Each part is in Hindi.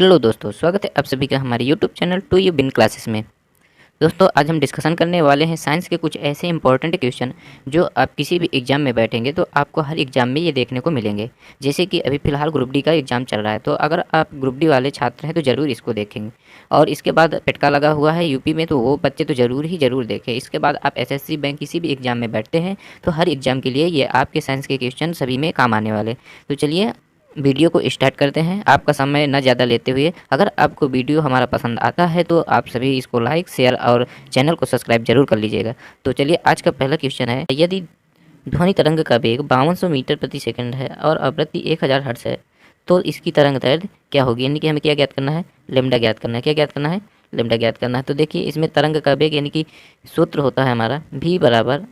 हेलो दोस्तों, स्वागत है आप सभी का हमारे यूट्यूब चैनल टू यू बिन क्लासेस में। दोस्तों, आज हम डिस्कशन करने वाले हैं साइंस के कुछ ऐसे इंपॉर्टेंट क्वेश्चन जो आप किसी भी एग्जाम में बैठेंगे तो आपको हर एग्जाम में ये देखने को मिलेंगे। जैसे कि अभी फ़िलहाल ग्रुप डी का एग्ज़ाम चल रहा है, तो अगर आप ग्रुप डी वाले छात्र हैं तो ज़रूर इसको देखेंगे। और इसके बाद पेटका लगा हुआ है यूपी में, तो वो बच्चे तो ज़रूर देखें। इसके बाद आप एसएससी बैंक किसी भी एग्ज़ाम में बैठते हैं तो हर एग्ज़ाम के लिए ये आपके साइंस के क्वेश्चन सभी में काम आने वाले। तो चलिए वीडियो को स्टार्ट करते हैं, आपका समय न ज़्यादा लेते हुए। अगर आपको वीडियो हमारा पसंद आता है तो आप सभी इसको लाइक, शेयर और चैनल को सब्सक्राइब जरूर कर लीजिएगा। तो चलिए, आज का पहला क्वेश्चन है, यदि ध्वनि तरंग का वेग 5200 मीटर प्रति सेकंड है और आवृत्ति 1000 हर्ट्ज है तो इसकी तरंग दैर्ध्य क्या होगी। यानी कि हमें क्या ज्ञात करना है, लेमडा ज्ञात करना है। क्या ज्ञात करना है, लेमडा ज्ञात करना है। तो देखिए, इसमें तरंग का वेग यानी कि सूत्र होता है हमारा v बराबर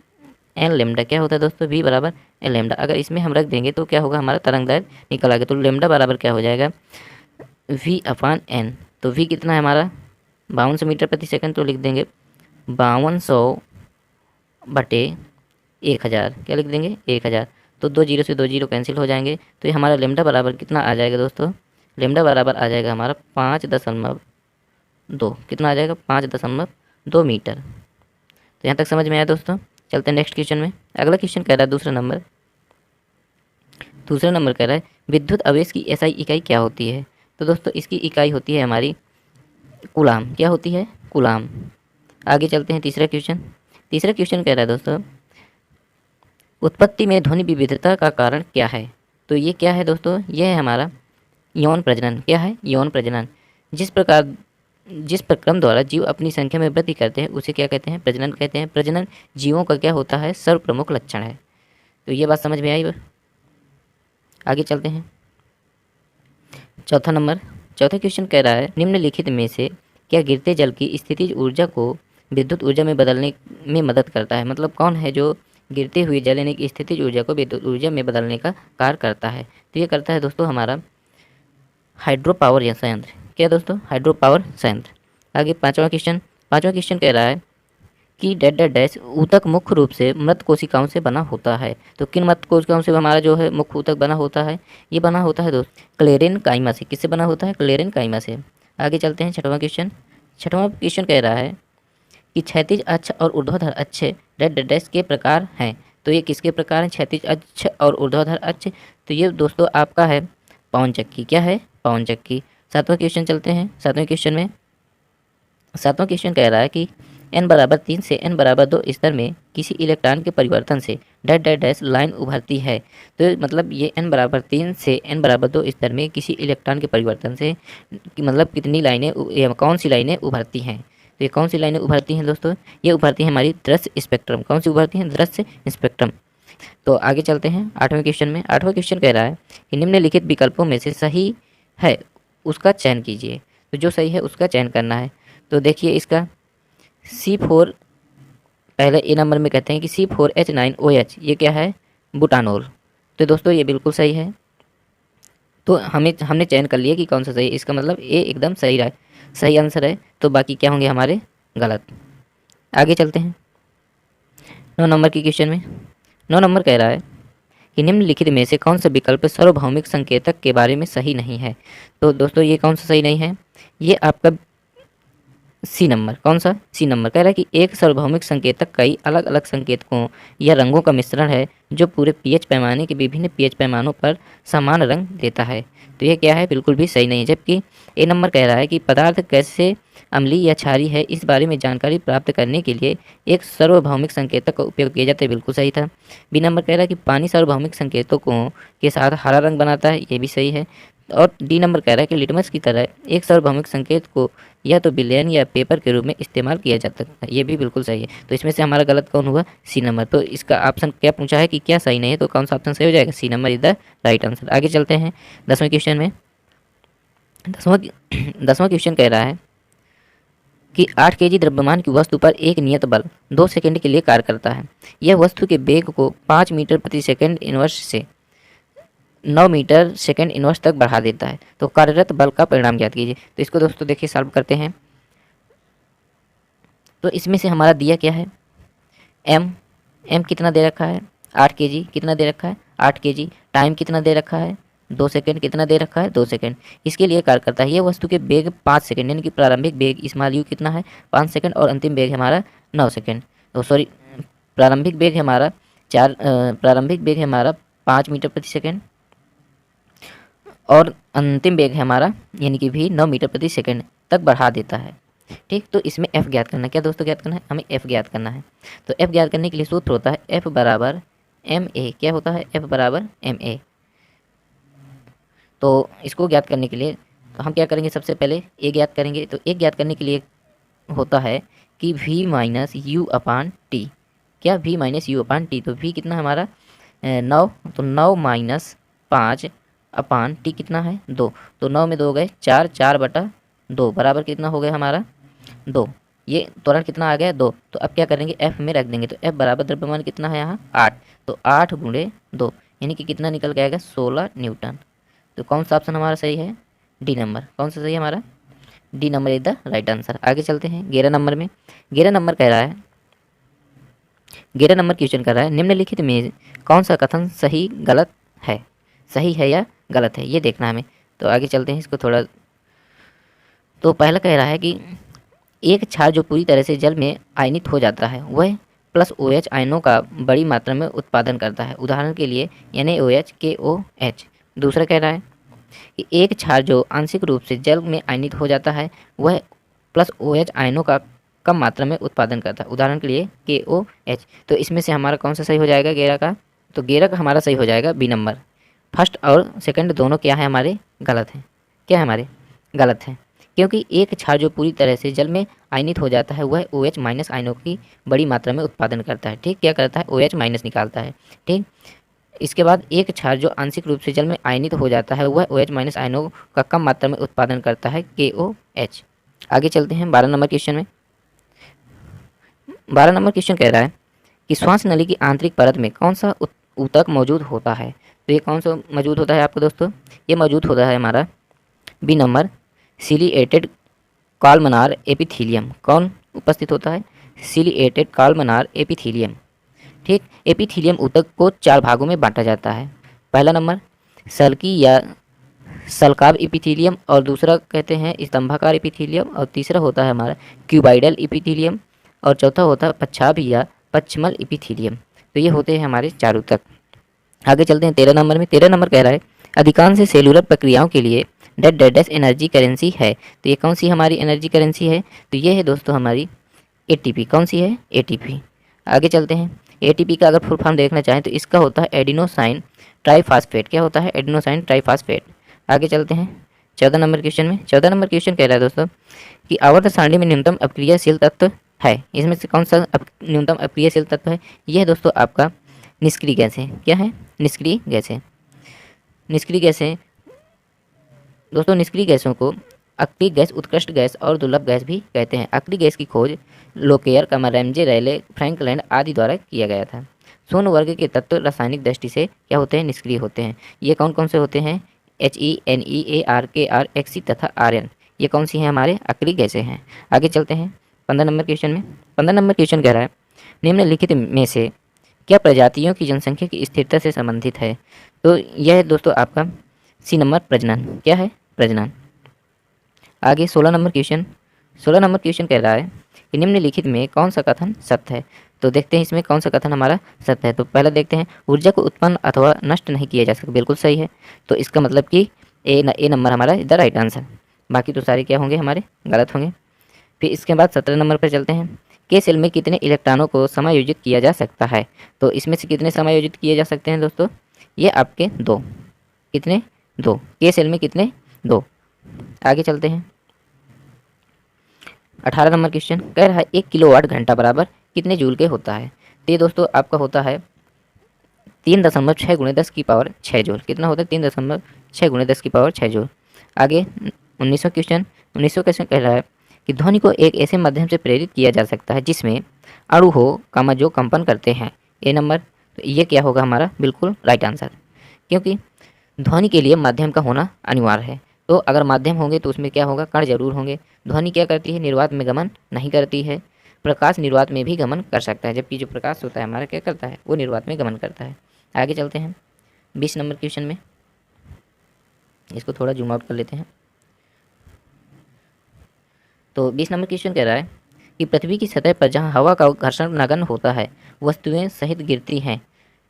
एन लेमडा। क्या होता है दोस्तों, v बराबर एन लेमडा। अगर इसमें हम रख देंगे तो क्या होगा, हमारा तरंग दैर्ध्य निकल आएगा। तो लेमडा बराबर क्या हो जाएगा, v अपान एन। तो v कितना है हमारा, 5200 मीटर प्रति सेकंड। तो लिख देंगे 5200 बटे 1000। क्या लिख देंगे, 1000। तो 2 जीरो से 2 जीरो कैंसिल हो जाएंगे। तो ये हमारा लेमडा बराबर कितना आ जाएगा दोस्तों, लेमडा बराबर आ जाएगा हमारा 5.2। कितना आ जाएगा, 5.2 मीटर। तो यहाँ तक समझ में आया दोस्तों। चलते हैं नेक्स्ट क्वेश्चन में। अगला क्वेश्चन कह रहा है दूसरा नंबर कह रहा है, विद्युत आवेश की एसआई इकाई क्या होती है। तो दोस्तों, इसकी इकाई होती है हमारी कूलाम। क्या होती है, कूलाम। आगे चलते हैं तीसरा क्वेश्चन कह रहा है दोस्तों, उत्पत्ति में ध्वनि विविधता का कारण क्या है। तो ये क्या है दोस्तों, ये है हमारा यौन प्रजनन। क्या है, यौन प्रजनन। जिस प्रक्रम द्वारा जीव अपनी संख्या में वृद्धि करते हैं उसे क्या कहते हैं, प्रजनन कहते हैं। प्रजनन जीवों का क्या होता है, सर्वप्रमुख लक्षण है। तो ये बात समझ में आई। आगे चलते हैं। चौथा क्वेश्चन कह रहा है, निम्नलिखित में से क्या गिरते जल की स्थितिज ऊर्जा को विद्युत ऊर्जा में बदलने में मदद करता है। मतलब कौन है जो गिरते हुए जल यानी कि स्थितिज ऊर्जा को विद्युत ऊर्जा में बदलने का कार्य करता है। तो ये करता है दोस्तों हमारा हाइड्रो पावर संयंत्र। क्या दोस्तों, हाइड्रो पावर संयंत्र। आगे पांचवा क्वेश्चन कह रहा है कि डैश ऊतक मुख्य रूप से मृत कोशिकाओं से बना होता है। तो किन मृत कोशिकाओं से हमारा जो है मुख्य ऊतक बना होता है, ये बना होता है दोस्त क्लेरेन काइमा से। किससे बना होता है, क्लेरेन काइमा से। आगे चलते हैं छठवां क्वेश्चन कह रहा है कि क्षैतिज अक्ष और ऊर्ध्वाधर अक्ष डैश के प्रकार हैं। तो ये किसके प्रकार हैं, क्षैतिज अक्ष और ऊर्ध्वाधर अक्ष। तो ये दोस्तों आपका है पवन चक्की। क्या है, पवन चक्की। सातवां क्वेश्चन चलते हैं। सातवें क्वेश्चन कह रहा है कि n बराबर 3 से n बराबर 2 स्तर में किसी इलेक्ट्रॉन के परिवर्तन से डैश लाइन उभरती है। तो मतलब ये n बराबर 3 से n बराबर 2 स्तर में किसी इलेक्ट्रॉन के परिवर्तन से मतलब कितनी लाइनें या कौन सी लाइनें उभरती हैं। तो ये कौन सी लाइनें उभरती हैं दोस्तों, ये उभरती हैं हमारी दृश्य स्पेक्ट्रम। कौन सी उभरती हैं, दृश्य स्पेक्ट्रम। तो आगे चलते हैं आठवें क्वेश्चन कह रहा है कि निम्नलिखित विकल्पों में से सही है उसका चयन कीजिए। तो जो सही है उसका चयन करना है। तो देखिए, इसका C4 पहले ए नंबर में कहते हैं कि C4H9OH ये क्या है, बुटानोल। तो दोस्तों ये बिल्कुल सही है। तो हमने चयन कर लिया कि कौन सा सही है। इसका मतलब ए एकदम सही आंसर है। तो बाकी क्या होंगे हमारे गलत। आगे चलते हैं 9 नंबर के क्वेश्चन में। 9 नंबर कह रहा है कि निम्नलिखित में से कौन सा विकल्प सार्वभौमिक संकेतक के बारे में सही नहीं है। तो दोस्तों ये कौन सा सही नहीं है, ये आपका सी नंबर। कौन सा, सी नंबर। कह रहा है कि एक सार्वभौमिक संकेतक कई अलग अलग संकेतकों या रंगों का मिश्रण है जो पूरे पीएच पैमाने के विभिन्न पीएच पैमानों पर समान रंग देता है। तो ये क्या है, बिल्कुल भी सही नहीं है। जबकि ए नंबर कह रहा है कि पदार्थ कैसे अम्लीय या क्षारीय है इस बारे में जानकारी प्राप्त करने के लिए एक सार्वभौमिक संकेतक का उपयोग किया जाता है। बिल्कुल सही था। बी नंबर कह रहा है कि पानी सार्वभौमिक संकेतकों के साथ हरा रंग बनाता है। ये भी सही है। और डी नंबर कह रहा है कि लिटमस की तरह एक सार्वभौमिक संकेत को या तो विलयन या पेपर के रूप में इस्तेमाल किया जा सकता है। ये भी बिल्कुल सही है। तो इसमें से हमारा गलत कौन हुआ, सी नंबर। तो इसका ऑप्शन क्या पूछा है कि क्या सही नहीं है, तो कौन सा ऑप्शन सही हो जाएगा, C number is the right answer. आगे चलते हैं 10वें क्वेश्चन में। 10वां क्वेश्चन कह रहा है कि 8 kg द्रव्यमान की वस्तु पर एक नियत बल 2 सेकंड के लिए कार्य करता है। यह वस्तु के वेग को 5 मीटर प्रति सेकंड इनवर्स से 9 मीटर सेकंड इनवर्स तक बढ़ा देता है। तो कार्यरत बल का परिणाम ज्ञात कीजिए। तो इसको दोस्तों देखिए सॉल्व करते हैं। तो इसमें से हमारा दिया क्या है, एम कितना दे रखा है, 8 kg। कितना दे रखा है, 8 kg। टाइम कितना दे रखा है, 2 सेकंड कितना दे रखा है 2 सेकंड। इसके लिए कार्य करता है, ये वस्तु के वेग 5 सेकंड, यानी कि प्रारंभिक वेग स्मॉल यू कितना है 5 सेकंड और अंतिम वेग है हमारा 9 सेकंड। तो सॉरी, प्रारंभिक वेग है हमारा प्रारंभिक वेग है हमारा 5 मीटर प्रति सेकंड और अंतिम वेग है हमारा यानी कि भी 9 मीटर प्रति सेकंड तक बढ़ा देता है। ठीक, तो इसमें एफ ज्ञात करना है। क्या दोस्तों ज्ञात करना है? हमें एफ ज्ञात करना है। तो एफ ज्ञात करने के लिए सूत्र होता है एफ बराबर एम ए। क्या होता है? एफ बराबर एम ए। तो इसको ज्ञात करने के लिए हम क्या करेंगे, सबसे पहले ए ज्ञात करेंगे। तो ए ज्ञात करने के लिए होता है कि v minus you upon T. क्या? v minus you upon T. तो v कितना है हमारा 9, तो 9 माइनस 5 अपान टी कितना है 2। तो 9 में 2 गए 4, 4/2 बराबर कितना हो गया हमारा 2। ये त्वरण कितना आ गया 2। तो अब क्या करेंगे, f में रख देंगे। तो f बराबर द्रव्यमान कितना है यहाँ 8। तो 8 गुणे 2 यानी कि कितना निकल के आएगा 16 न्यूटन। तो कौन सा ऑप्शन हमारा सही है? D number. कौन सा सही है हमारा? D number is the right answer. आगे चलते हैं 11 नंबर में। 11 नंबर कह रहा है, 11 नंबर क्वेश्चन कर रहा है, निम्नलिखित में कौन सा कथन सही गलत है, सही है या गलत है, ये देखना हमें। तो आगे चलते हैं इसको थोड़ा। तो पहला कह रहा है कि एक क्षार जो पूरी तरह से जल में आयनित हो जाता है वह प्लस OH आयनों का बड़ी मात्रा में उत्पादन करता है, उदाहरण के लिए NaOH KOH। दूसरा कह रहा है कि एक क्षार जो आंशिक रूप से जल में आयनित हो जाता है वह प्लस OH आयनों का कम मात्रा में उत्पादन करता है, उदाहरण के लिए KOH। तो इसमें से हमारा कौन सा सही हो जाएगा 11 का? तो 11 का हमारा सही हो जाएगा बी नंबर। फर्स्ट और सेकंड दोनों क्या है हमारे गलत हैं। क्या है हमारे गलत हैं, क्योंकि एक क्षार जो पूरी तरह से जल में आयनित हो जाता है वह OH माइनस आयनों की बड़ी मात्रा में उत्पादन करता है। ठीक, क्या करता है? OH माइनस निकालता है। ठीक, इसके बाद एक क्षार जो आंशिक रूप से जल में आयनित हो जाता है वह OH माइनस आयनों का कम मात्रा में उत्पादन करता है KOH। आगे चलते हैं 12 नंबर क्वेश्चन में। 12 नंबर क्वेश्चन कह रहा है कि श्वास नली की आंतरिक परत में कौन सा ऊतक मौजूद होता है। तो ये कौन सा मौजूद होता है आपको दोस्तों? ये मौजूद होता है हमारा B number ciliated columnar epithelium. कौन उपस्थित होता है? Ciliated columnar epithelium. ठीक, एपिथीलियम ऊतक को 4 भागों में बांटा जाता है। पहला नंबर सल्की या सल्काब एपिथीलियम, और दूसरा कहते हैं स्तंभाकार एपिथीलियम, और तीसरा होता है हमारा क्यूबाइडल एपिथीलियम, और चौथा होता है पच्छाभ या पच्छमल एपिथीलियम। तो ये होते हैं हमारे 4 ऊतक। आगे चलते हैं 13 नंबर में। 13 नंबर कह रहा है अधिकांश सेलुलर प्रक्रियाओं के लिए डेट डेडेस एनर्जी करेंसी है। तो ये कौन सी हमारी एनर्जी करेंसी है? तो ये है दोस्तों हमारी ATP। कौन सी है? ATP। आगे चलते हैं। ATP का अगर फुल फॉर्म देखना चाहें तो इसका होता है एडिनोसाइन ट्राइफास्फेट। क्या होता है? Adenosine triphosphate. आगे चलते हैं 14 नंबर क्वेश्चन में। 14 नंबर क्वेश्चन कह रहा है दोस्तों कि आवर्त सारणी में न्यूनतम अपक्रियाशील तत्व है, इसमें से कौन सा न्यूनतम अपक्रियाशील तत्व है? यह है दोस्तों आपका निष्क्रिय गैस है। क्या है? निष्क्रिय गैस है। निष्क्रिय गैस है दोस्तों। निष्क्रिय गैसों को अक्रिय गैस, उत्कृष्ट गैस और दुर्लभ गैस भी कहते हैं। अक्रिय गैस की खोज लोकेयर, रैमजे, रैले, फ्रैंकलैंड आदि द्वारा किया गया था। शून्य वर्ग के तत्व रासायनिक दृष्टि से क्या होते हैं? निष्क्रिय होते हैं। ये कौन कौन से होते हैं? HE, NE, AR, KR, XC तथा RN। ये कौन सी हैं? हमारे अक्रिय गैसें हैं। आगे चलते हैं 15 नंबर क्वेश्चन में। 15 नंबर क्वेश्चन कह रहा है निम्नलिखित में से क्या प्रजातियों की जनसंख्या की स्थिरता से संबंधित है? तो यह है दोस्तों आपका सी नंबर प्रजनन। क्या है? प्रजनन। आगे 16 नंबर क्वेश्चन। 16 नंबर क्वेश्चन कह रहा है कि निम्नलिखित में कौन सा कथन सत्य है। तो देखते हैं इसमें कौन सा कथन हमारा सत्य है। तो पहला देखते हैं ऊर्जा को उत्पन्न अथवा नष्ट नहीं किया जा सकता। बिल्कुल सही है। तो इसका मतलब कि ए नंबर हमारा इज द राइट आंसर। बाकी तो सारे क्या होंगे? हमारे गलत होंगे। फिर इसके बाद 17 नंबर पर चलते हैं। के सेल में कितने इलेक्ट्रॉनों को समायोजित किया जा सकता है? तो इसमें से कितने समायोजित किए जा सकते हैं दोस्तों? ये आपके 2। कितने? 2। के सेल में कितने? 2। आगे चलते हैं 18 नंबर क्वेश्चन कह रहा है 1 किलोवाट घंटा बराबर कितने जूल के होता है? तो ये दोस्तों आपका होता है 3.6 × 10⁻6 जूल। कितना होता है? 3.6 × 10⁻6 जूल। आगे 19वां क्वेश्चन। 19वां क्वेश्चन कह रहा है कि ध्वनि को एक ऐसे माध्यम से प्रेरित किया जा सकता है जिसमें अणु हो जो कंपन करते हैं। ए नंबर। तो ये क्या होगा हमारा? बिल्कुल राइट आंसर, क्योंकि ध्वनि के लिए माध्यम का होना अनिवार्य है। तो अगर माध्यम होंगे तो उसमें क्या होगा? कण जरूर होंगे। ध्वनि क्या करती है? निर्वात में गमन नहीं करती है। प्रकाश निर्वात में भी गमन कर सकता है, जबकि जो प्रकाश होता है हमारा क्या करता है? वो निर्वात में गमन करता है। आगे चलते हैं 20 नंबर क्वेश्चन में। इसको थोड़ा जूम आउट कर लेते हैं। तो 20 नंबर क्वेश्चन कह रहा है कि पृथ्वी की सतह पर जहाँ हवा का घर्षण नगण्य होता है वस्तुएं सहित गिरती हैं।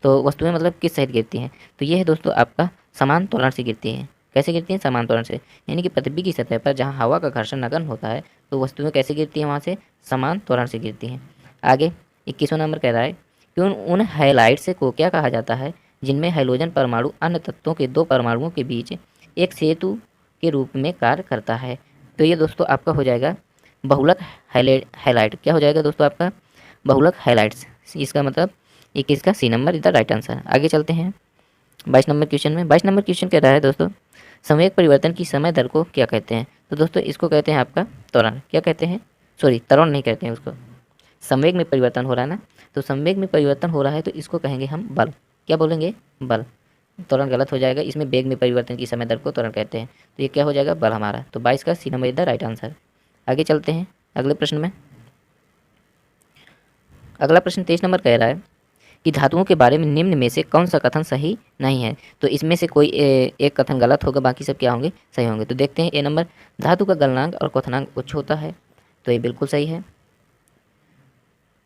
तो वस्तुएं मतलब किस सहित गिरती हैं? तो ये है दोस्तों आपका समान त्वरण से गिरती हैं। कैसे गिरती हैं? समान त्वरण से। यानी कि पृथ्वी की सतह पर जहाँ हवा का घर्षण नगण्य होता है तो वस्तुएं कैसे गिरती हैं? वहाँ से समान त्वरण से गिरती हैं। आगे 21वां नंबर कह रहा है कि उन हैलाइड्स को क्या कहा जाता है जिनमें हाइड्रोजन परमाणु अन्य तत्वों के दो परमाणुओं के बीच एक सेतु के रूप में कार्य करता है। तो ये दोस्तों आपका हो जाएगा बहुलक हैलाइड। क्या हो जाएगा दोस्तों आपका? बहुलक हैलाइड्स। इसका मतलब 21 का C number is the right answer. आगे चलते हैं 22 नंबर क्वेश्चन में। 22 नंबर क्वेश्चन कह रहा है दोस्तों संवेग परिवर्तन की समय दर को क्या कहते हैं? तो दोस्तों इसको कहते हैं आपका त्वरण। क्या कहते हैं? सॉरी, त्वरण नहीं कहते हैं उसको। संवेग में परिवर्तन हो रहा है ना, तो संवेग में परिवर्तन हो रहा है तो इसको कहेंगे हम बल। क्या बोलेंगे? बल। त्वरण गलत हो जाएगा, इसमें वेग में परिवर्तन की समय दर को त्वरण कहते हैं। तो ये क्या हो जाएगा? बल हमारा। तो 22 का C number is the right answer. आगे चलते हैं अगले प्रश्न में। अगला प्रश्न 23 नंबर कह रहा है कि धातुओं के बारे में निम्न में से कौन सा कथन सही नहीं है? तो इसमें से कोई एक कथन गलत होगा, बाकी सब क्या होंगे? सही होंगे। तो देखते हैं। ए नंबर, धातु का गलनांक और क्वथनांक उच्च होता है। तो ये बिल्कुल सही है।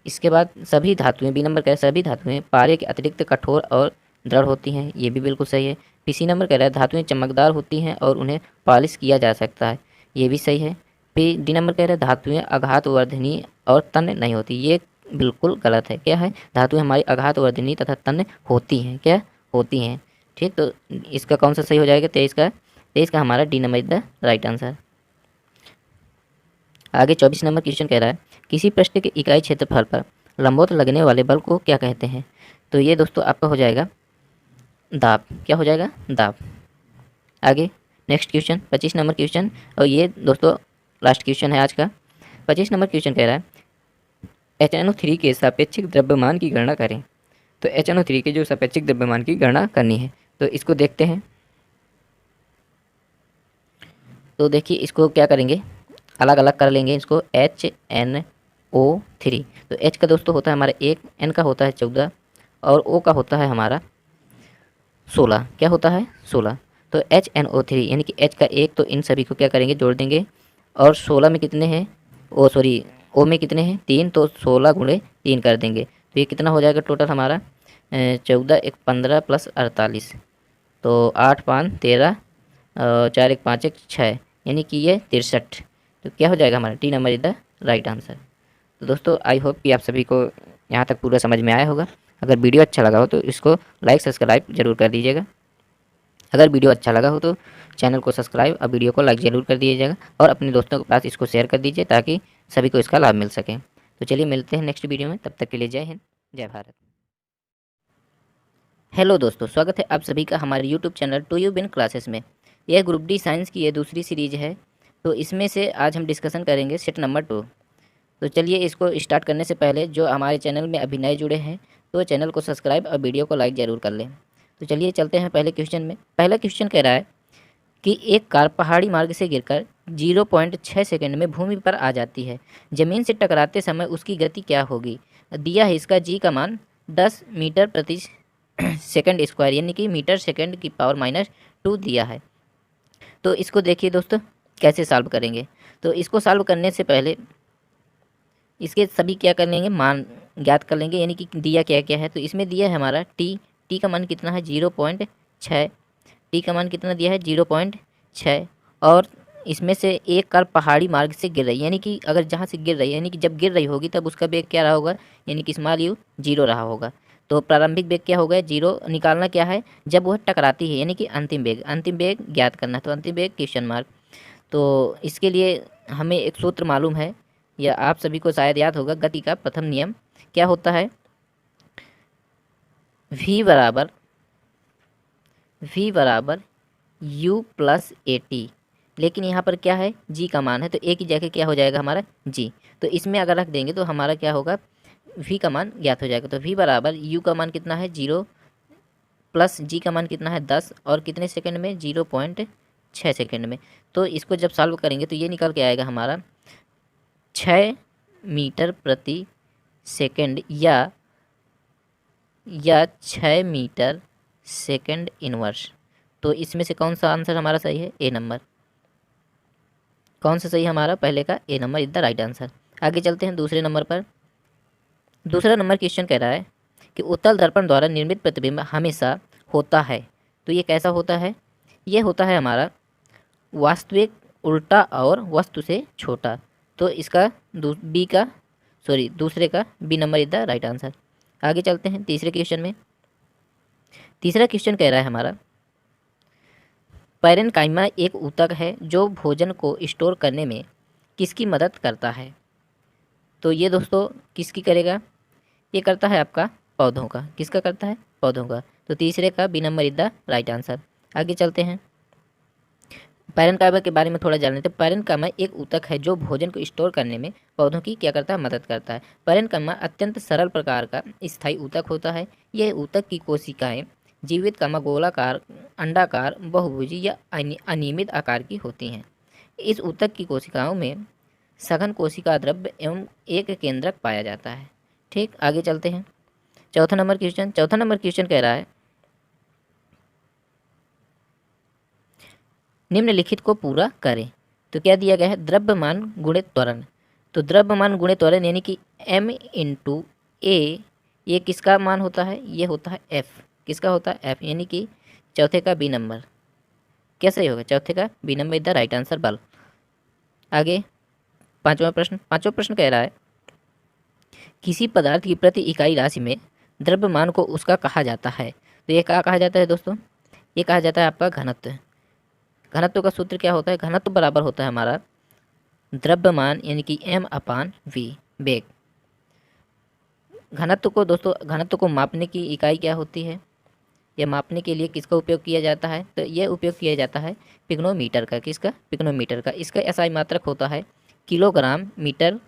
इसके बाद सभी धातुएं, बी नंबर कह रहा है सभी धातुएं पारे के अतिरिक्त कठोर और दृढ़ होती हैं। ये भी बिल्कुल सही है। पी सी नंबर कह रहा है धातुएं चमकदार होती हैं और उन्हें पॉलिश किया जा सकता है। ये भी सही है। पी डी नंबर कह रहा है धातुएं आघातवर्धनी और तन्य नहीं होती। ये बिल्कुल गलत है। क्या है? धातुएं हमारी आघातवर्धनी तथा तन्य होती हैं। क्या होती हैं? ठीक, तो इसका कौन सा सही हो जाएगा? 23 का हमारा D number is the right answer. आगे 24 नंबर क्वेश्चन कह रहा है किसी पृष्ठ के इकाई क्षेत्रफल पर लंबवत लगने वाले बल को क्या कहते हैं? तो ये दोस्तों आपका हो जाएगा दाब। क्या हो जाएगा? दाब। आगे नेक्स्ट क्वेश्चन 25 नंबर क्वेश्चन, और ये दोस्तों लास्ट क्वेश्चन है आज का। 25 नंबर क्वेश्चन कह रहा है HNO3 के सापेक्षिक द्रव्यमान की गणना करें। तो HNO3 के जो सापेक्षिक द्रव्यमान की गणना करनी है, तो इसको देखते हैं। तो देखिए इसको क्या करेंगे, अलग अलग कर लेंगे इसको। HNO3, तो H का दोस्तों होता है हमारा 1, N का होता है 14 और O का होता है हमारा 16। क्या होता है? 16। तो HNO3 यानी कि H का 1, तो इन सभी को क्या करेंगे? जोड़ देंगे। और 16 में कितने हैं? O में कितने हैं? 3, तो 16 गुणे 3 कर देंगे। तो ये कितना हो जाएगा टोटल हमारा? 14 1 15 प्लस 48, तो 8 5 13, 4 1 5 1 6, यानी कि ये 63। तो क्या हो जाएगा हमारा? T number is the right answer. तो दोस्तों आई होप कि आप सभी को यहाँ तक पूरा समझ में आया होगा। अगर वीडियो अच्छा लगा हो तो इसको लाइक सब्सक्राइब जरूर कर दीजिएगा। अगर वीडियो अच्छा लगा हो तो चैनल को सब्सक्राइब और वीडियो को लाइक ज़रूर कर दीजिएगा और अपने दोस्तों के पास इसको शेयर कर दीजिए ताकि सभी को इसका लाभ मिल सके। तो चलिए मिलते हैं नेक्स्ट वीडियो में, तब तक के लिए जय हिंद, जय भारत। हेलो दोस्तों, स्वागत है आप सभी का हमारे यूट्यूब चैनल टू यू बिन क्लासेस में। यह ग्रुप डी साइंस की ये दूसरी सीरीज है। तो इसमें से आज हम डिस्कशन करेंगे सेट नंबर 2। तो चलिए इसको स्टार्ट करने से पहले जो हमारे चैनल में अभी नए जुड़े हैं तो चैनल को सब्सक्राइब और वीडियो को लाइक ज़रूर कर लें। तो चलिए चलते हैं पहले क्वेश्चन में। पहला क्वेश्चन कह रहा है कि एक कार पहाड़ी मार्ग से गिरकर 0.6 सेकंड में भूमि पर आ जाती है। ज़मीन से टकराते समय उसकी गति क्या होगी? दिया है इसका जी का मान 10 मीटर प्रति सेकंड स्क्वायर, यानी कि मीटर सेकंड की पावर -2 दिया है। तो इसको देखिए दोस्तों कैसे सॉल्व करेंगे। तो इसको सॉल्व करने से पहले इसके सभी क्या कर लेंगे, मान ज्ञात कर लेंगे, यानी कि दिया क्या क्या है। तो इसमें दिया है हमारा टी का मान कितना है? 0.6। टी का मान कितना दिया है? 0.6। और इसमें से एक कार पहाड़ी मार्ग से गिर रही है, यानी कि अगर जहाँ से गिर रही है, यानी कि जब गिर रही होगी तब उसका वेग क्या रहा होगा? यानी कि स्मॉल यू 0 रहा होगा। तो प्रारंभिक वेग क्या होगा? 0। निकालना क्या है? जब वह टकराती है, यानी कि अंतिम वेग ज्ञात करना है। तो अंतिम वेग क्वेश्चन मार्क। तो इसके लिए हमें एक सूत्र मालूम है, या आप सभी को शायद याद होगा। गति का प्रथम नियम क्या होता है? v बराबर u प्लस ए टी। लेकिन यहाँ पर क्या है? g का मान है, तो a की जगह क्या हो जाएगा हमारा? g। तो इसमें अगर रख देंगे तो हमारा क्या होगा? v का मान ज्ञात हो जाएगा। तो v बराबर u का मान कितना है? 0 प्लस g का मान कितना है? 10, और कितने सेकंड में? 0.6 सेकंड में। तो इसको जब सॉल्व करेंगे तो ये निकल के आएगा हमारा 6 मीटर प्रति सेकंड या 6 मीटर सेकंड इनवर्स। तो इसमें से कौन सा आंसर हमारा सही है? A number. कौन सा सही हमारा? पहले का A number is the right answer. आगे चलते हैं दूसरे नंबर पर। दूसरा नंबर क्वेश्चन कह रहा है कि उत्तल दर्पण द्वारा निर्मित प्रतिबिंब हमेशा होता है। तो ये कैसा होता है? ये होता है हमारा वास्तविक, उल्टा और वस्तु से छोटा। तो इसका दूसरे का B number is the right answer. आगे चलते हैं तीसरे क्वेश्चन में। तीसरा क्वेश्चन कह रहा है हमारा पैरेन्काइमा एक ऊतक है जो भोजन को स्टोर करने में किसकी मदद करता है? तो ये दोस्तों किसकी करेगा? ये करता है आपका पौधों का। किसका करता है? पौधों का। तो तीसरे का B number is the right answer. आगे चलते हैं, पैरेन्काइमा के बारे में थोड़ा जान लेते हैं। पैरेन्काइमा एक ऊतक है जो भोजन को स्टोर करने में पौधों की क्या करता है? मदद करता है। पैरेन्काइमा अत्यंत सरल प्रकार का स्थायी ऊतक होता है। यह ऊतक की कोशिकाएं जीवित गोलाकार, अंडाकार, बहुभुजी या अनियमित आकार की होती हैं। इस ऊतक की कोशिकाओं में सघन कोशिका द्रव्य एवं एक केंद्रक पाया जाता है। ठीक, आगे चलते हैं चौथा नंबर क्वेश्चन। चौथा नंबर क्वेश्चन कह रहा है निम्नलिखित को पूरा करें। तो क्या दिया गया है? द्रव्यमान गुणित त्वरण। तो द्रव्यमान गुणित त्वरण यानी कि m इंटू ए, ये किसका मान होता है? ये होता है f। किसका होता है? f, यानी कि चौथे का बी नंबर। क्या सही होगा? चौथे का B number is the right answer बल। आगे पांचवा प्रश्न कह रहा है किसी पदार्थ की प्रति इकाई राशि में द्रव्यमान को उसका कहा जाता है। तो ये क्या कहा जाता है दोस्तों? ये कहा जाता है आपका घनत्व। घनत्व का सूत्र क्या होता है? घनत्व बराबर होता है हमारा द्रव्यमान यानी कि m/v, वेग। घनत्व को दोस्तों, घनत्व को मापने की इकाई क्या होती है? यह मापने के लिए किसका उपयोग किया जाता है? तो यह उपयोग किया जाता है पिग्नोमीटर का। किसका? पिग्नोमीटर का। इसका एसआई मात्रक होता है किलोग्राम मीटर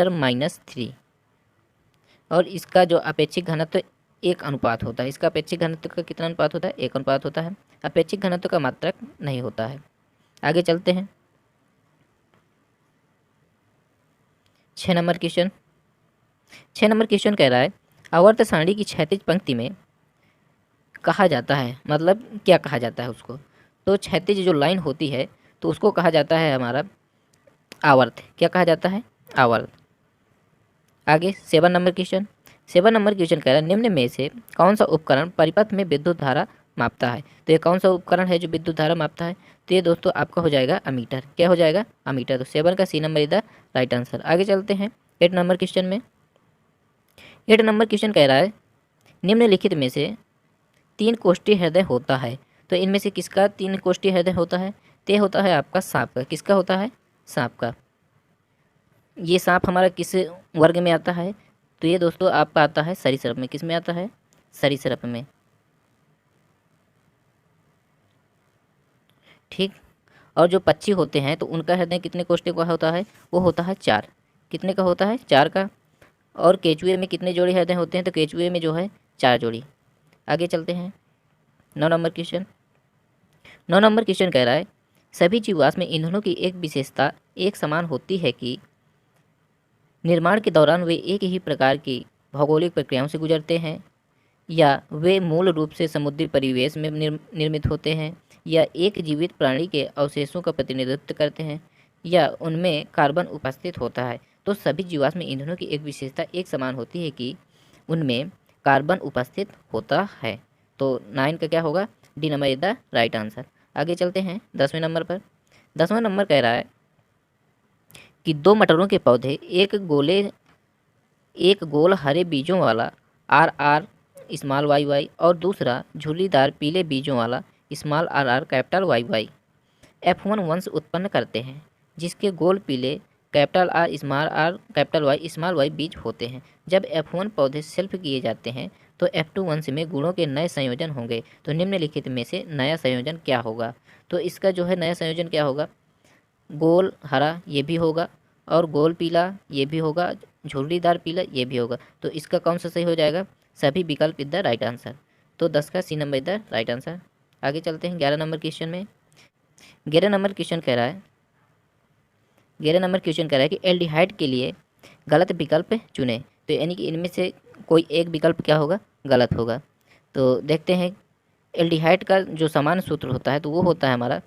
-3। और इसका जो अपेक्षिक घनत्व 1 अनुपात होता है। इसका अपेक्षिक घनत्व का कितना अनुपात होता है? 1 अनुपात होता है। अपेक्षिक घनत्व का मात्रक नहीं होता है। आगे चलते हैं 6 नंबर क्वेश्चन। 6 नंबर क्वेश्चन कह रहा है आवर्त सारणी की क्षैतिज पंक्ति में कहा जाता है, मतलब क्या कहा जाता है उसको? तो क्षैतिज जो लाइन होती है तो उसको कहा जाता है हमारा आवर्त। क्या कहा जाता है? आवर्त। आगे 7 नंबर क्वेश्चन। 7 नंबर क्वेश्चन कह रहा है निम्न में से कौन सा उपकरण परिपथ में विद्युत धारा मापता है? तो ये कौन सा उपकरण है जो विद्युत धारा मापता है? तो ये दोस्तों आपका हो जाएगा अमीटर। क्या हो जाएगा? अमीटर। तो 7 का C number is the right answer. आगे चलते हैं 8 नंबर क्वेश्चन में। 8 नंबर क्वेश्चन कह रहा है निम्नलिखित में से 3 कोष्ठीय हृदय होता है। तो इनमें से किसका 3 कोष्ठीय हृदय होता है? तो होता है आपका सांप का। किसका होता है? सांप का। ये सांप हमारा किस वर्ग में आता है? तो ये दोस्तों आपका आता है सरीसृप में। किस में आता है? सरीसृप में। ठीक। और जो पक्षी होते हैं तो उनका हृदय कितने कोष्ठक का होता है? वो होता है 4। कितने का होता है? 4 का। और केचुए में कितने जोड़ी हृदय होते हैं? तो केचुए में जो है 4 जोड़ी। आगे चलते हैं 9 नंबर क्वेश्चन। 9 नंबर क्वेश्चन कह रहा है सभी जीवाश्म में ईंधनों की एक विशेषता एक समान होती है कि निर्माण के दौरान वे एक ही प्रकार की भौगोलिक प्रक्रियाओं से गुजरते हैं, या वे मूल रूप से समुद्री परिवेश में निर्मित होते हैं, या एक जीवित प्राणी के अवशेषों का प्रतिनिधित्व करते हैं, या उनमें कार्बन उपस्थित होता है। तो सभी जीवाश्म में ईंधनों की एक विशेषता एक समान होती है कि उनमें कार्बन उपस्थित होता है। तो 9 का क्या होगा? D number is the right answer. आगे चलते हैं 10वें नंबर पर। 10वां नंबर कह रहा है कि 2 मटरों के पौधे एक गोल हरे बीजों वाला RR स्मॉल YY और दूसरा झुर्रीदार पीले बीजों वाला small RR capital YY F1 वंश उत्पन्न करते हैं, जिसके गोल पीले capital R capital Y small y बीज होते हैं। जब F1 पौधे सेल्फ किए जाते हैं तो F2 वंश में गुणों के नए संयोजन होंगे। तो निम्नलिखित में से नया संयोजन क्या होगा? तो इसका जो है नया संयोजन क्या होगा? गोल हरा ये भी होगा, और गोल पीला ये भी होगा, झुर्रीदार पीला ये भी होगा। तो इसका कौन सा सही हो जाएगा? सभी विकल्प इज द राइट आंसर। तो 10 का C number is the right answer. आगे चलते हैं 11 नंबर क्वेश्चन में। 11 नंबर क्वेश्चन कह रहा है 11 नंबर क्वेश्चन कह रहा है कि एल्डिहाइड के लिए गलत विकल्प चुनें। तो यानी कि इनमें से कोई एक विकल्प क्या होगा? गलत होगा। तो देखते हैं एल्डिहाइड का जो सामान्य सूत्र होता है तो वो होता है हमारा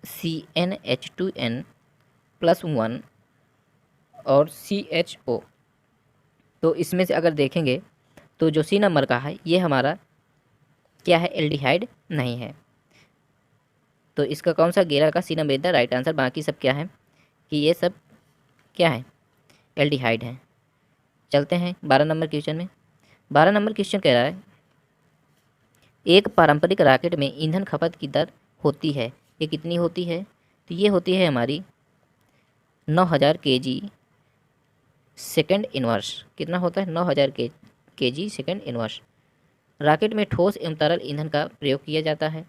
CnH2n+1 और CHO। तो इसमें से अगर देखेंगे तो जो सी नंबर का है ये हमारा क्या है, एल्डिहाइड नहीं है। तो इसका कौन सा गेरा का C number is the right answer. बाकी सब क्या है कि ये सब क्या है, एल्डिहाइड है। चलते हैं 12 नंबर क्वेश्चन में। 12 नंबर क्वेश्चन कह रहा है एक पारंपरिक रॉकेट में ईंधन खपत की दर होती है, ये कितनी होती है, तो ये होती है हमारी 9000 kg सेकेंड इनवर्स। कितना होता है, 9000 kg सेकेंड इनवर्स। रॉकेट में ठोस एवं तरल ईंधन का प्रयोग किया जाता है।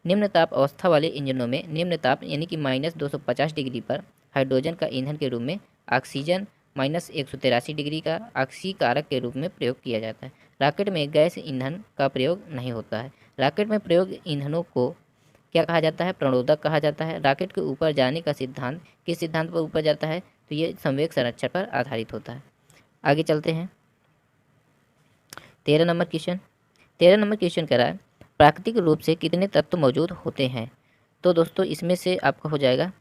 निम्न ताप अवस्था वाले इंजनों में निम्न ताप यानी कि -250 डिग्री पर हाइड्रोजन का ईंधन के रूप में ऑक्सीजन -183 डिग्री का ऑक्सीकारक के रूप में प्रयोग किया जाता है। रॉकेट में गैस ईंधन का प्रयोग नहीं होता है। रॉकेट में प्रयोग ईंधनों को क्या कहा जाता है, प्रणोदक कहा जाता है। रॉकेट के ऊपर जाने का सिद्धांत किस सिद्धांत पर ऊपर जाता है, तो ये संवेग संरक्षण पर आधारित होता है। आगे चलते हैं 13 नंबर क्वेश्चन। 13 नंबर क्वेश्चन कह रहा है प्राकृतिक रूप से कितने तत्व मौजूद होते हैं। तो दोस्तों इसमें से आपका हो जाएगा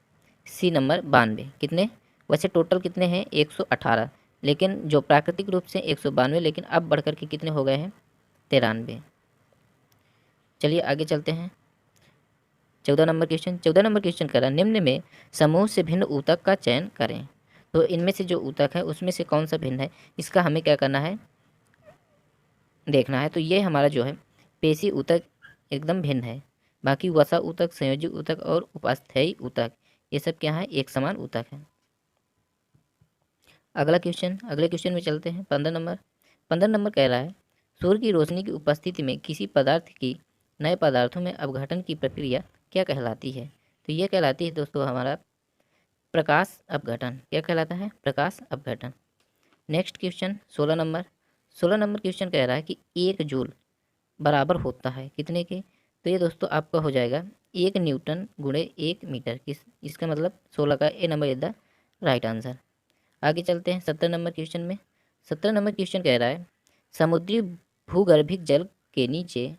सी नंबर 92। कितने, वैसे टोटल कितने हैं 118, लेकिन जो प्राकृतिक रूप से 192, लेकिन अब बढ़कर के कितने हो गए हैं 93। चलिए आगे चलते हैं 14 नंबर क्वेश्चन। 14 नंबर क्वेश्चन कह रहा है निम्न में समूह से भिन्न ऊतक का चयन करें। तो इनमें से जो ऊतक है उसमें से कौन सा भिन्न है, इसका हमें क्या करना है, देखना है। तो ये हमारा जो है पेशी ऊतक एकदम भिन्न है। बाकी वसा ऊतक, संयोजी ऊतक और उपास्थेयी ऊतक ये सब क्या है, एक समान ऊतक है। अगले क्वेश्चन में चलते हैं 15 नंबर। 15 नंबर कह रहा है सूर्य की रोशनी की उपस्थिति में किसी पदार्थ की नए पदार्थों में अपघटन की प्रक्रिया क्या कहलाती है। तो ये कहलाती है दोस्तों हमारा प्रकाश अपघटन। क्या कहलाता है, प्रकाश अपघटन। Next question 16 number. 16 number question कह रहा है कि 1 जूल बराबर होता है कितने के। तो ये दोस्तों आपका हो जाएगा 1 न्यूटन गुणे 1 मीटर। इसका मतलब 16 का A number is the right answer. आगे चलते हैं 17 नंबर क्वेश्चन में। 17 नंबर क्वेश्चन कह रहा है समुद्री भूगर्भिक जल के नीचे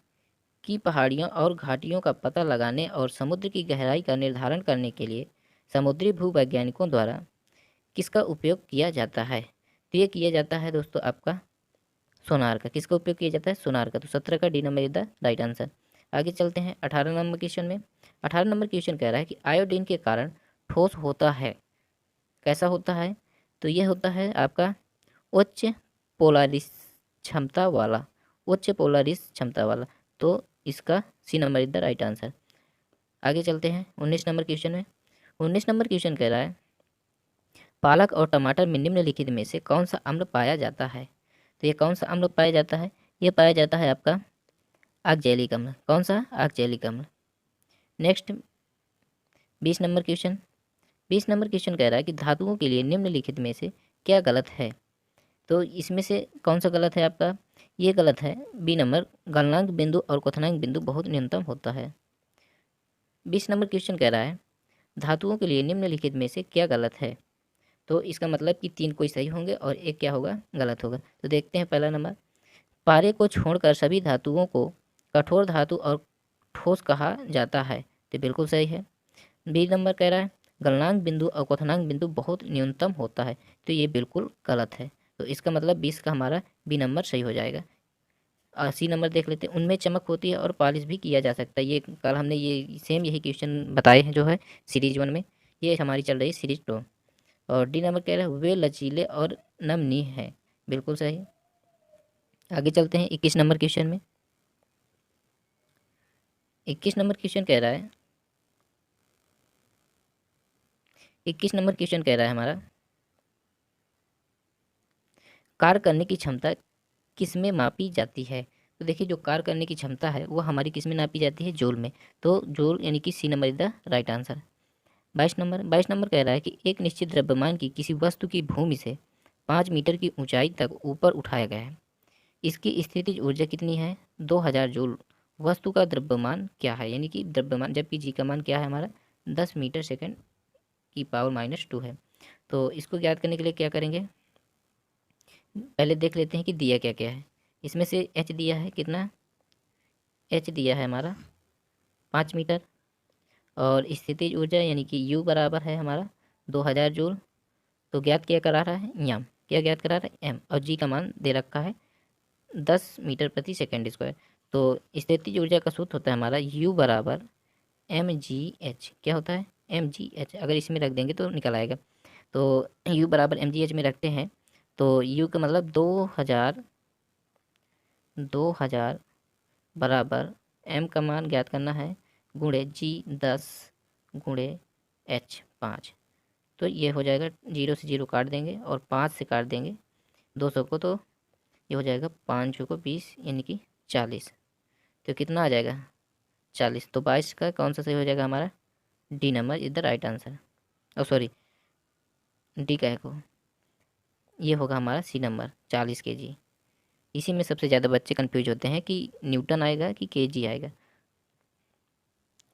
की पहाड़ियों और घाटियों का पता लगाने और समुद्र की गहराई का निर्धारण करने के लिए समुद्री भूवैज्ञानिकों द्वारा किसका उपयोग किया जाता है। तो ये किया जाता है दोस्तों आपका सोनार का। किसका उपयोग किया जाता है, सोनार का। तो 17 का D number is the right answer. आगे चलते हैं 18 नंबर क्वेश्चन में। 18 नंबर क्वेश्चन कह रहा है कि आयोडीन के कारण ठोस होता है, कैसा होता है। तो ये होता है आपका उच्च पोलारिस क्षमता वाला, उच्च पोलारिस क्षमता वाला। तो इसका C number is the right answer. आगे चलते हैं 19 नंबर क्वेश्चन में। 19 नंबर क्वेश्चन कह रहा है पालक और टमाटर में निम्नलिखित में से कौन सा अम्ल पाया जाता है। तो ये कौन सा अम्ल पाया जाता है, ये पाया जाता है आपका ऑक्जेलिक अम्ल। कौन सा, ऑक्जेलिक अम्ल। Next 20 number question. 20 number question कह रहा है कि धातुओं के लिए निम्नलिखित में से क्या गलत है। तो इसमें से कौन सा गलत है आपका, ये गलत है बी नंबर, गलनांक बिंदु और क्वथनांक बिंदु बहुत न्यूनतम होता है। 20 नंबर क्वेश्चन कह रहा है धातुओं के लिए निम्नलिखित में से क्या गलत है। तो इसका मतलब कि 3 कोई सही होंगे और एक क्या होगा, गलत होगा। तो देखते हैं पहला नंबर, पारे को छोड़कर सभी धातुओं को कठोर धातु और ठोस कहा जाता है। तो बिल्कुल सही है। बी नंबर कह रहा है गलनांक बिंदु और क्वथनांक बिंदु बहुत न्यूनतम होता है। तो ये बिल्कुल गलत है। तो इसका मतलब 20 का हमारा बी नंबर सही हो जाएगा। 80 नंबर देख लेते हैं, उनमें चमक होती है और पॉलिश भी किया जा सकता है। ये कल हमने ये सेम यही क्वेश्चन बताए हैं जो है सीरीज 1 में। ये हमारी चल रही है सीरीज 2। और डी नंबर कह रहे हैं वे लचीले और नमनीय हैं। बिल्कुल सही। आगे चलते हैं 21 नंबर क्वेश्चन में। 21 नंबर क्वेश्चन कह रहा है 21 नंबर क्वेश्चन कह रहा है हमारा कार्य करने की क्षमता किस में मापी जाती है। तो देखिए जो कार्य करने की क्षमता है वो हमारी किस में नापी जाती है, जूल में। तो जूल यानी कि C number is the right answer. 22 number कह रहा है कि एक निश्चित द्रव्यमान की किसी वस्तु की भूमि से 5 मीटर की ऊंचाई तक ऊपर उठाया गया है, इसकी स्थितिज ऊर्जा कितनी है, 2000 जूल। वस्तु का द्रव्यमान क्या है, यानी कि द्रव्यमान, जबकि जी का मान क्या है हमारा 10 मीटर सेकेंड की पावर -2 है। तो इसको ज्ञात करने के लिए क्या करेंगे, पहले देख लेते हैं कि दिया क्या क्या है। इसमें से एच दिया है कितना एच दिया है हमारा 5 मीटर, और स्थितिज ऊर्जा यानी कि यू बराबर है हमारा 2000 जूल। तो ज्ञात क्या करा रहा है, यम क्या ज्ञात करा रहा है, एम, और जी का मान दे रखा है 10 मीटर प्रति सेकेंड स्क्वायर। तो स्थितिज ऊर्जा का सूत्र होता है हमारा यू बराबर एम जी एच, क्या होता है एम जी एच, अगर इसमें रख देंगे तो निकल आएगा। तो यू बराबर एम जी एच में रखते हैं तो यू का मतलब 2000 बराबर एम का मान ज्ञात करना है गुणे जी 10 गुणे एच 5। तो ये हो जाएगा, 0 से 0 काट देंगे और 5 से काट देंगे 200 को, तो ये हो जाएगा 5 को 20 यानी कि 40। तो कितना आ जाएगा 40। तो 22 का कौन सा सही हो जाएगा हमारा, D number is the right answer. और सॉरी डी का है को, ये होगा हमारा सी नंबर 40 kg। इसी में सबसे ज़्यादा बच्चे कंफ्यूज होते हैं कि न्यूटन आएगा कि केजी आएगा।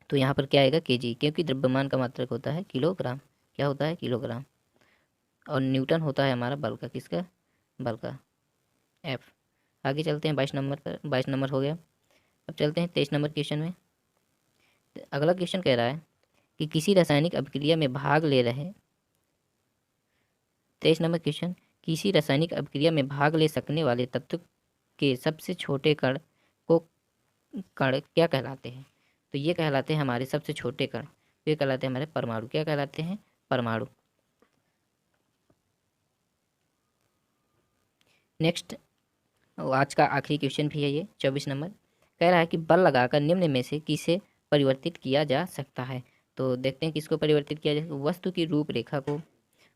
तो यहाँ पर क्या आएगा केजी, क्योंकि द्रव्यमान का मात्रक होता है किलोग्राम, क्या होता है किलोग्राम, और न्यूटन होता है हमारा बल का, किसका बल का, एफ। आगे चलते हैं 22 नंबर पर, 22 नंबर हो गया। अब चलते हैं 23 नंबर क्वेश्चन में। अगला क्वेश्चन कह रहा है कि किसी रासायनिक अभिक्रिया में भाग ले रहे, 23 नंबर क्वेश्चन, किसी रासायनिक अभिक्रिया में भाग ले सकने वाले तत्व के सबसे छोटे कण को कण क्या कहलाते हैं। तो ये कहलाते हैं हमारे सबसे छोटे कण, ये कहलाते हैं हमारे परमाणु, क्या कहलाते हैं परमाणु। नेक्स्ट आज का आखिरी क्वेश्चन भी है ये 24 नंबर, कह रहा है कि बल लगाकर निम्न में से किसे परिवर्तित किया जा सकता है। तो देखते हैं किसको परिवर्तित किया जाए, वस्तु की रूपरेखा को,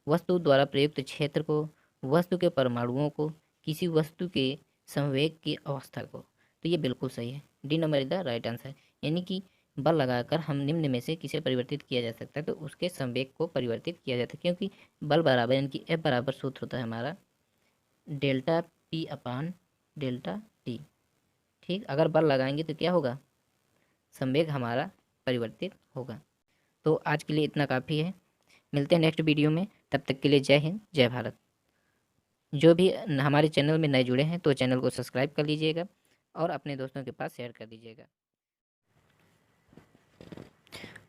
वस्तु द्वारा प्रयुक्त क्षेत्र को, वस्तु के परमाणुओं को, किसी वस्तु के संवेग की अवस्था को। तो ये बिल्कुल सही है, D number is the right answer. यानी कि बल लगाकर हम निम्न में से किसे परिवर्तित किया जा सकता है, तो उसके संवेग को परिवर्तित किया जाता है, क्योंकि बल बराबर यानी कि एफ बराबर सूत्र होता है हमारा डेल्टा पी अपान डेल्टा टी। ठीक, अगर बल लगाएंगे तो क्या होगा, संवेग हमारा परिवर्तित होगा। तो आज के लिए इतना काफ़ी है, मिलते हैं नेक्स्ट वीडियो में, तब तक के लिए जय हिंद जय भारत। जो भी हमारे चैनल में नए जुड़े हैं तो चैनल को सब्सक्राइब कर लीजिएगा और अपने दोस्तों के पास शेयर कर दीजिएगा।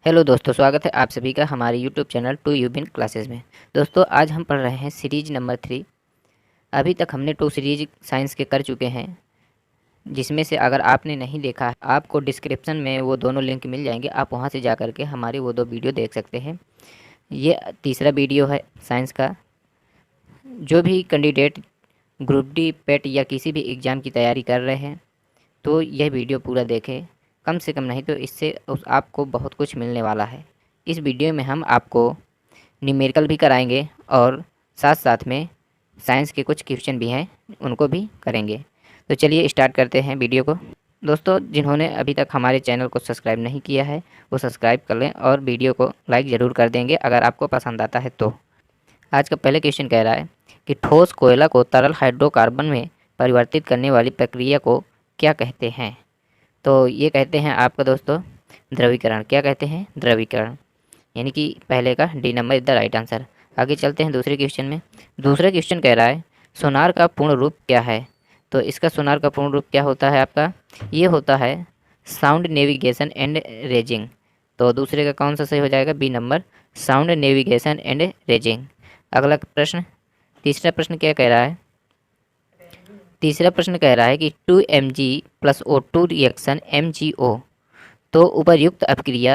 हेलो दोस्तों, स्वागत है आप सभी का हमारे यूट्यूब चैनल टू यूबिन क्लासेस में। दोस्तों आज हम पढ़ रहे हैं सीरीज नंबर 3। अभी तक हमने 2 सीरीज साइंस के कर चुके हैं, जिसमें से अगर आपने नहीं देखा है आपको डिस्क्रिप्शन में वो दोनों लिंक मिल जाएंगे, आप वहाँ से जा कर के हमारे वो 2 वीडियो देख सकते हैं। ये तीसरा वीडियो है साइंस का। जो भी कैंडिडेट ग्रुप डी पेट या किसी भी एग्ज़ाम की तैयारी कर रहे हैं तो यह वीडियो पूरा देखें, कम से कम नहीं तो इससे आपको बहुत कुछ मिलने वाला है। इस वीडियो में हम आपको न्यूमेरिकल भी कराएंगे और साथ साथ में साइंस के कुछ क्वेश्चन भी हैं उनको भी करेंगे। तो चलिए स्टार्ट करते हैं वीडियो को। दोस्तों जिन्होंने अभी तक हमारे चैनल को सब्सक्राइब नहीं किया है वो सब्सक्राइब कर लें और वीडियो को लाइक ज़रूर कर देंगे अगर आपको पसंद आता है तो। आज का पहले क्वेश्चन कह रहा है कि ठोस कोयला को तरल हाइड्रोकार्बन में परिवर्तित करने वाली प्रक्रिया को क्या कहते हैं। तो ये कहते हैं आपका दोस्तों द्रवीकरण। क्या कहते हैं, द्रवीकरण। यानी कि पहले का D number is the right answer. आगे चलते हैं दूसरे क्वेश्चन में। दूसरा क्वेश्चन कह रहा है सोनार का पूर्ण रूप क्या है। तो इसका सोनार का पूर्ण रूप क्या होता है आपका, ये होता है साउंड नेविगेशन एंड रेजिंग। तो दूसरे का कौन सा सही हो जाएगा, B number sound navigation and ranging. अगला प्रश्न, तीसरा प्रश्न क्या कह रहा है, तीसरा प्रश्न कह रहा है कि 2Mg+O2 रिएक्शन MgO। तो उपर्युक्त अभिक्रिया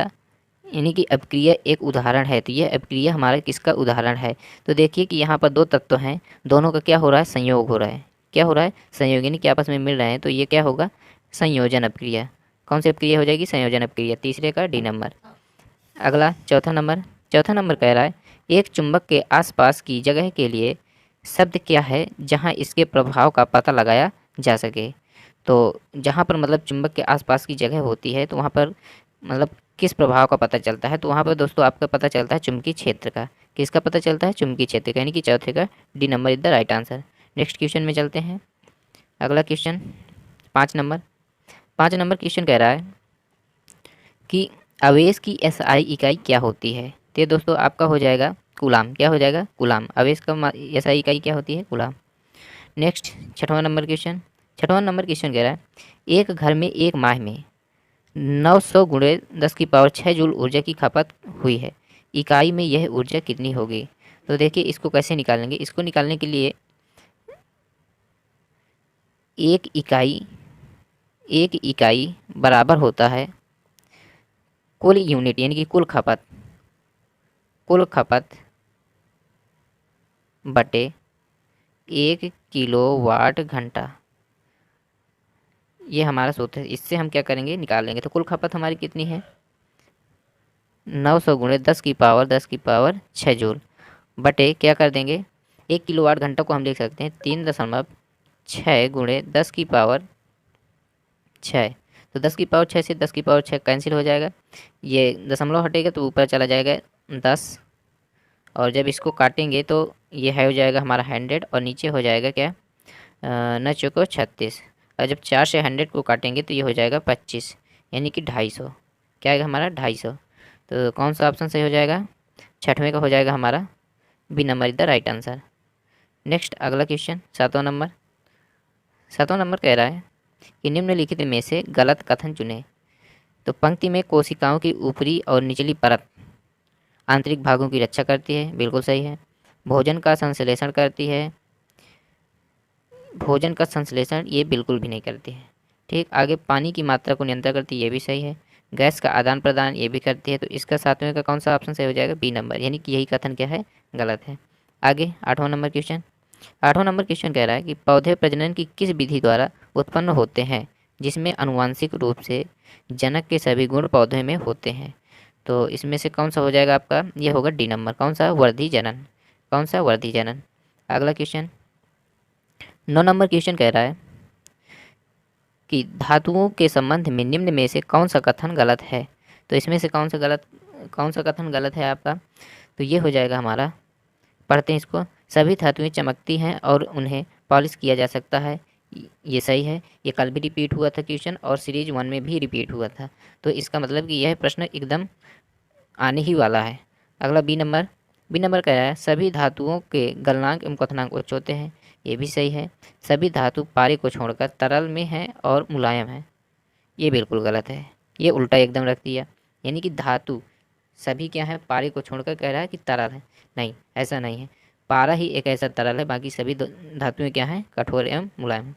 यानी कि अभिक्रिया एक उदाहरण है। तो यह अभिक्रिया हमारा किसका उदाहरण है। तो देखिए कि यहाँ पर 2 तत्व हैं, दोनों का क्या हो रहा है, संयोग हो रहा है। क्या हो रहा है, संयोग, यानी कि आपस में मिल रहे हैं। तो ये क्या होगा, संयोजन अभिक्रिया। कौन सी अभिक्रिया हो जाएगी, संयोजन अभिक्रिया। तीसरे का डी नंबर। अगला चौथा नंबर कह रहा है एक चुंबक के आसपास की जगह के लिए शब्द क्या है जहाँ इसके प्रभाव का पता लगाया जा सके। तो जहाँ पर मतलब चुंबक के आसपास की जगह होती है तो वहाँ पर मतलब किस प्रभाव का पता चलता है। तो वहाँ पर दोस्तों आपका पता चलता है चुंबकीय क्षेत्र का। किसका पता चलता है, चुंबकीय क्षेत्र का, यानी कि चौथे का D number is the right answer. Next question में चलते हैं। अगला क्वेश्चन 5 नंबर क्वेश्चन कह रहा है कि आवेश की एसआई इकाई क्या होती है। तो दोस्तों आपका हो जाएगा कूलाम। क्या हो जाएगा, कूलाम। आवेश का एसआई इकाई क्या होती है, कूलाम। नेक्स्ट 6वां नंबर क्वेश्चन छठवां नंबर क्वेश्चन कह रहा है एक घर में एक माह में 900 गुणे 10 की पावर 6 जूल ऊर्जा की खपत हुई है, इकाई में यह ऊर्जा कितनी होगी। तो देखिए इसको कैसे निकालेंगे। इसको निकालने के लिए एक इकाई एक इकाई बराबर होता है कुल यूनिट यानी कि कुल खपत बटे 1 किलोवाट घंटा। ये हमारा सूत्र है। इससे हम क्या करेंगे, निकाल लेंगे। तो कुल खपत हमारी कितनी है, 900 गुणे 10 की पावर 6 जूल बटे क्या कर देंगे, 1 किलोवाट घंटा को हम लिख सकते हैं 3.6 गुणे 10 की पावर 6। तो 10 की पावर 6 से 10 की पावर 6 कैंसिल हो जाएगा, ये दशमलव हटेगा तो ऊपर चला जाएगा 10, और जब इसको काटेंगे तो ये है हो जाएगा हमारा 100 और नीचे हो जाएगा क्या, न चुको 36। और जब 4 से 100 को काटेंगे तो ये हो जाएगा 25 यानी कि 250। क्या आएगा हमारा 250। तो कौन सा ऑप्शन सही हो जाएगा, छठवें का हो जाएगा हमारा B number is the right answer. Next अगला क्वेश्चन सातवां नंबर कह रहा है कि निम्नलिखित में से गलत कथन चुने। तो पंक्ति में कोशिकाओं की ऊपरी और निचली परत आंतरिक भागों की रक्षा करती है, बिल्कुल सही है। भोजन का संश्लेषण ये बिल्कुल भी नहीं करती है। ठीक, आगे पानी की मात्रा को नियंत्रण करती है, ये भी सही है। गैस का आदान प्रदान ये भी करती है। तो इसका सातवें का कौन सा ऑप्शन सही हो जाएगा, बी नंबर, यानी कि यही कथन क्या है, गलत है। आगे आठवां नंबर क्वेश्चन कह रहा है कि पौधे प्रजनन की किस विधि द्वारा उत्पन्न होते हैं जिसमें आनुवांशिक रूप से जनक के सभी गुण पौधे में होते हैं। तो इसमें से कौन सा हो जाएगा आपका, ये होगा डी नंबर, कौन सा, वर्धी जनन। अगला क्वेश्चन 9 नंबर क्वेश्चन कह रहा है कि धातुओं के संबंध में निम्न में से कौन सा कथन गलत है। तो इसमें से कौन सा कथन गलत है आपका, तो ये हो जाएगा हमारा, पढ़ते हैं इसको। सभी धातुएं चमकती हैं और उन्हें पॉलिश किया जा सकता है, ये सही है। ये कल भी रिपीट हुआ था क्वेश्चन और सीरीज 1 में भी रिपीट हुआ था। तो इसका मतलब कि यह प्रश्न एकदम आने ही वाला है। अगला बी नंबर कह रहा है सभी धातुओं के गलनांक एवं क्वथनांक उच्च होते हैं, ये भी सही है। सभी धातु पारे को छोड़कर तरल में है और मुलायम है, ये बिल्कुल गलत है। ये उल्टा एकदम रख दिया, यानी कि धातु सभी क्या है, पारे को छोड़कर कह रहा है कि तरल है। नहीं, ऐसा नहीं है। पारा ही एक ऐसा तरल है, बाकी सभी धातुएं क्या हैं, कठोर एवं मुलायम है।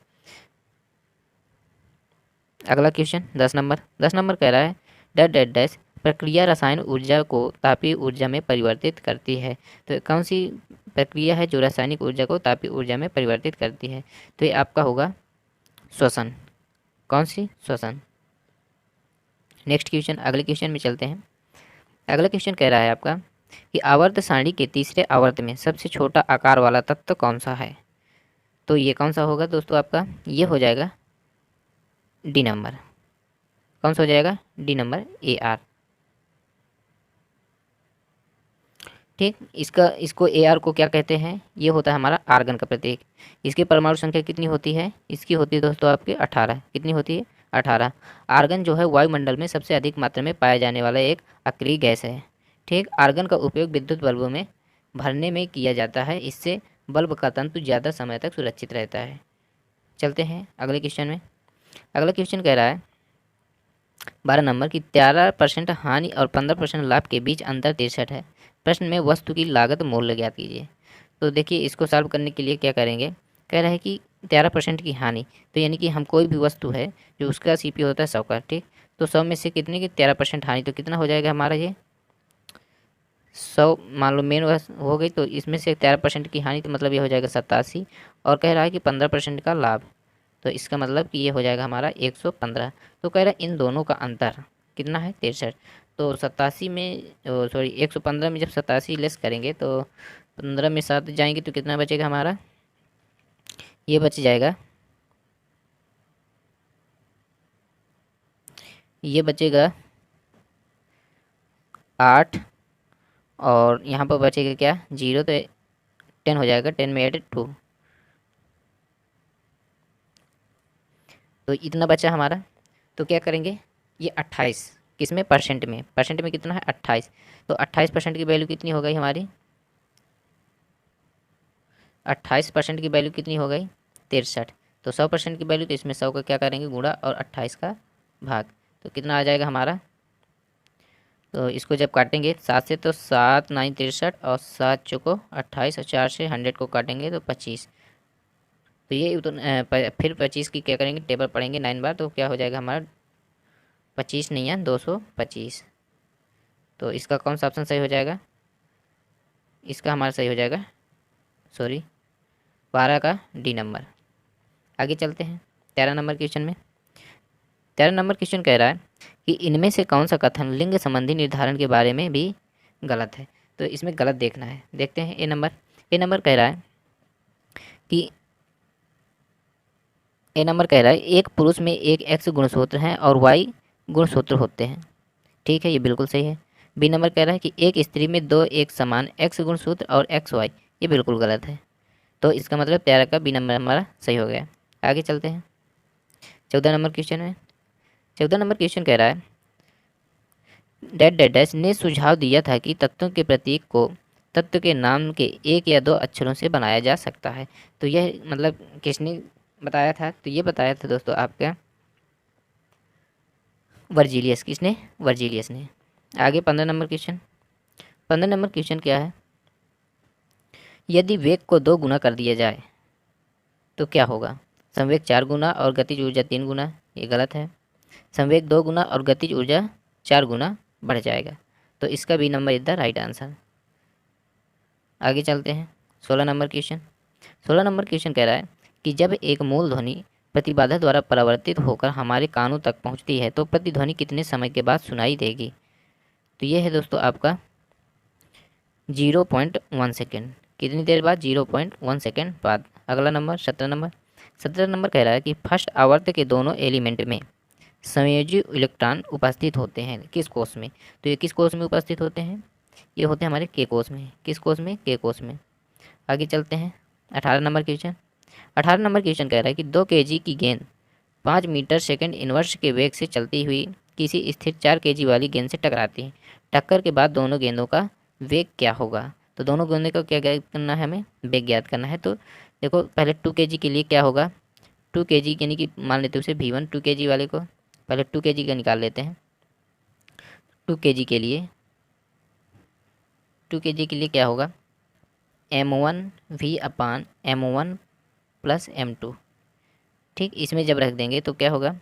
अगला क्वेश्चन 10 नंबर कह रहा है डैश डैश डैश प्रक्रिया रसायन ऊर्जा को तापीय ऊर्जा में परिवर्तित करती है। तो कौन सी प्रक्रिया है जो रासायनिक ऊर्जा को तापीय ऊर्जा में परिवर्तित करती है। तो ये आपका होगा श्वसन। कौन सी, श्वसन। नेक्स्ट क्वेश्चन, अगले क्वेश्चन में चलते हैं। अगला क्वेश्चन कह रहा है आपका कि आवर्त सारणी के तीसरे आवर्त में सबसे छोटा आकार वाला तत्व कौन सा है। तो ये कौन सा होगा दोस्तों आपका, ये हो जाएगा डी नंबर। कौन सा हो जाएगा, डी नंबर, AR। ठीक, इसको AR को क्या कहते हैं, ये होता है हमारा आर्गन का प्रतीक। इसकी परमाणु संख्या कितनी होती है, इसकी होती है दोस्तों आपके 18। कितनी होती है, 18। आर्गन जो है वायुमंडल में सबसे अधिक मात्रा में पाया जाने वाला एक अक्रिय गैस है। ठीक, आर्गन का उपयोग विद्युत बल्बों में भरने में किया जाता है, इससे बल्ब का तंतु ज़्यादा समय तक सुरक्षित रहता है। चलते हैं अगले क्वेश्चन में। अगला क्वेश्चन कह रहा है 12 नंबर की 13% हानि और 15% लाभ के बीच अंतर 63 है। प्रश्न में वस्तु की लागत मूल्य ज्ञात कीजिए। तो देखिए इसको सॉल्व करने के लिए क्या करेंगे, कह रहा है कि 13% की हानि, तो यानी कि हम कोई भी वस्तु है जो उसका CP होता है 100 का, ठीक। तो 100 में से कितने की 13% हानि, तो कितना हो जाएगा हमारा, ये 100 मान लो मेन हो गई। तो इसमें से 13% की हानि, तो मतलब ये हो जाएगा 87। और कह रहा है कि 15% का लाभ, तो इसका मतलब कि ये हो जाएगा हमारा 115। तो कह रहा है इन दोनों का अंतर कितना है, 63। तो 87 में, सॉरी 115 में जब 87 लेस करेंगे तो 15 में 7 जाएंगे तो कितना बचेगा हमारा, ये बच जाएगा, ये बचेगा 8। और यहाँ पर बचेगा क्या, 0, तो 10 हो जाएगा, 10 में 8 2, तो इतना बचा हमारा। तो क्या करेंगे, ये 28 किस में, परसेंट में कितना है, 28। तो 28% की वैल्यू कितनी हो गई हमारी, 28% की वैल्यू कितनी हो गई, 63। तो 100% की वैल्यू, तो इसमें 100 का क्या करेंगे गुणा और 28 का भाग, तो कितना आ जाएगा हमारा। तो इसको जब काटेंगे 7 से, तो 7 9 63 और 7 चौको 28 और 4 से 100 को काटेंगे तो 25। तो ये फिर 25 की क्या करेंगे, टेबल पढ़ेंगे 9 बार, तो क्या हो जाएगा हमारा 25 नहीं है 225। तो इसका कौन सा ऑप्शन सही हो जाएगा, इसका हमारा सही हो जाएगा, सॉरी 12 का डी नंबर। आगे चलते हैं 13 नंबर क्वेश्चन में। 13 नंबर क्वेश्चन कह रहा है कि इनमें से कौन सा कथन लिंग संबंधी निर्धारण के बारे में भी गलत है। तो इसमें गलत देखना है, देखते हैं। ए नंबर कह रहा है कि एक पुरुष में एक एक्स गुणसूत्र हैं और वाई गुणसूत्र होते हैं। ठीक है, ये बिल्कुल सही है। बी नंबर कह रहा है कि एक स्त्री में दो एक समान एक्स गुणसूत्र और एक्स वाई, ये बिल्कुल गलत है। तो इसका मतलब 13 का बी नंबर हमारा सही हो गया। आगे चलते हैं 14 नंबर क्वेश्चन में। 14 नंबर क्वेश्चन कह रहा है डैट डैट डैश ने सुझाव दिया था कि तत्वों के प्रतीक को तत्व के नाम के एक या दो अक्षरों से बनाया जा सकता है। तो यह मतलब किसने बताया था, तो ये बताया था दोस्तों आपका वर्जीलियस। किसने, वर्जीलियस ने। आगे 15 नंबर क्वेश्चन। 15 नंबर क्वेश्चन क्या है, यदि वेग को 2 गुना कर दिया जाए तो क्या होगा। संवेग 4 गुना और गतिज ऊर्जा 3 गुना, ये गलत है। संवेग 2 गुना और गतिज ऊर्जा 4 गुना बढ़ जाएगा। तो इसका B number is the right answer. आगे चलते हैं 16 नंबर क्वेश्चन। 16 नंबर क्वेश्चन कह रहा है कि जब एक मूल ध्वनि प्रतिबाधा द्वारा परावर्तित होकर हमारे कानों तक पहुंचती है तो प्रतिध्वनि कितने समय के बाद सुनाई देगी। तो ये है दोस्तों आपका 0.1 सेकेंड। कितनी देर बाद, 0.1 सेकेंड बाद। अगला नंबर 17 नंबर कह रहा है कि फर्स्ट आवर्त के दोनों एलिमेंट में संयोजी इलेक्ट्रॉन उपस्थित होते हैं किस कोष में। तो ये किस कोष में उपस्थित होते हैं, ये होते हैं हमारे के कोष में। किस कोष में, के कोष में। आगे चलते हैं 18 नंबर क्वेश्चन। 18 नंबर क्वेश्चन कह रहा है कि 2 kg की गेंद 5 मीटर सेकंड इनवर्स के वेग से चलती हुई किसी स्थिर 4 kg वाली गेंद से टकराती है। टक्कर के बाद दोनों गेंदों का वेग क्या होगा। तो दोनों गेंदों का क्या ज्ञात करना है, हमें वेग ज्ञात करना है। तो देखो पहले 2 kg के लिए क्या होगा, 2 kg यानी कि मान लेते हैं उसे V1, 2 kg वाले को पहले 2 kg का निकाल लेते हैं। 2 kg के लिए, 2 kg के लिए क्या होगा, m1v/m1 प्लस m2। ठीक, इसमें जब रख देंगे तो क्या होगा,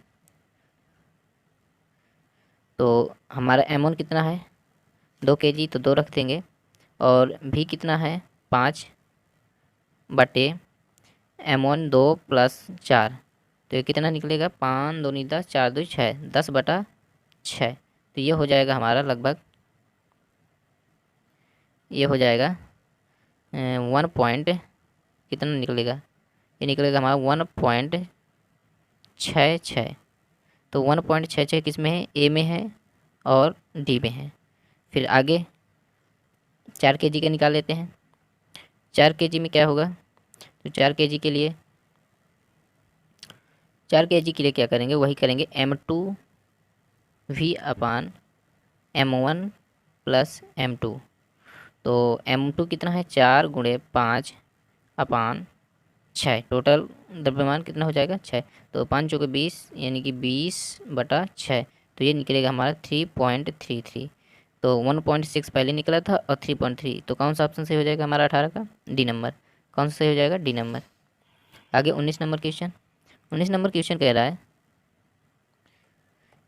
तो हमारा m1 कितना है 2 kg, तो 2 रख देंगे। और v कितना है 5 बटे m1 2 प्लस 4, तो ये कितना निकलेगा 5 2 10 4 2 6, 10/6। तो ये हो जाएगा हमारा लगभग, ये हो जाएगा 1 पॉइंट कितना निकलेगा, ये निकलेगा हमारा 1.66। तो 1.66 किस में है, ए में है और डी में है। फिर आगे 4 kg का निकाल लेते हैं। 4 kg में क्या होगा, तो 4 kg के लिए, 4 kg के लिए क्या करेंगे, वही करेंगे m2v/m1 प्लस m2। तो m2 कितना है 4 गुणे 5/6, टोटल द्रव्यमान कितना हो जाएगा 6। तो 5 चौके 20 यानी कि 20/6। तो ये निकलेगा हमारा 3.33। तो 1.6 पहले निकला था और 3.3, तो कौन सा ऑप्शन सही हो जाएगा हमारा 18 का, डी नंबर। कौन सा सही हो जाएगा, डी नंबर। आगे 19 नंबर क्वेश्चन। 19 नंबर क्वेश्चन कह रहा है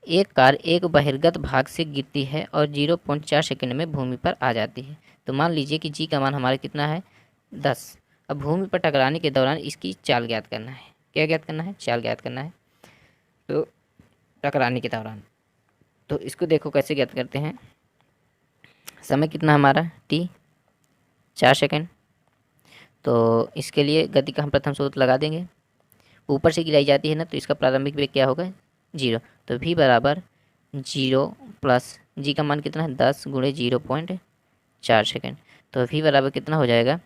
एक कार एक बहिर्गत भाग से गिरती है और 0.4 सेकंड में भूमि पर आ जाती है। तो मान लीजिए कि जी का मान हमारा कितना है 10। अब भूमि पर टकराने के दौरान इसकी चाल ज्ञात करना है। क्या ज्ञात करना है, चाल ज्ञात करना है। तो टकराने के दौरान, तो इसको देखो कैसे ज्ञात करते हैं। समय कितना हमारा t 4 सेकंड। तो इसके लिए गति का हम प्रथम सूत्र लगा देंगे। ऊपर से गिराई जाती है ना, तो इसका प्रारंभिक वेग क्या होगा 0। तो v बराबर 0 प्लस जी का मान कितना है 10 गुणे 0.4 सेकेंड। तो v बराबर कितना हो जाएगा,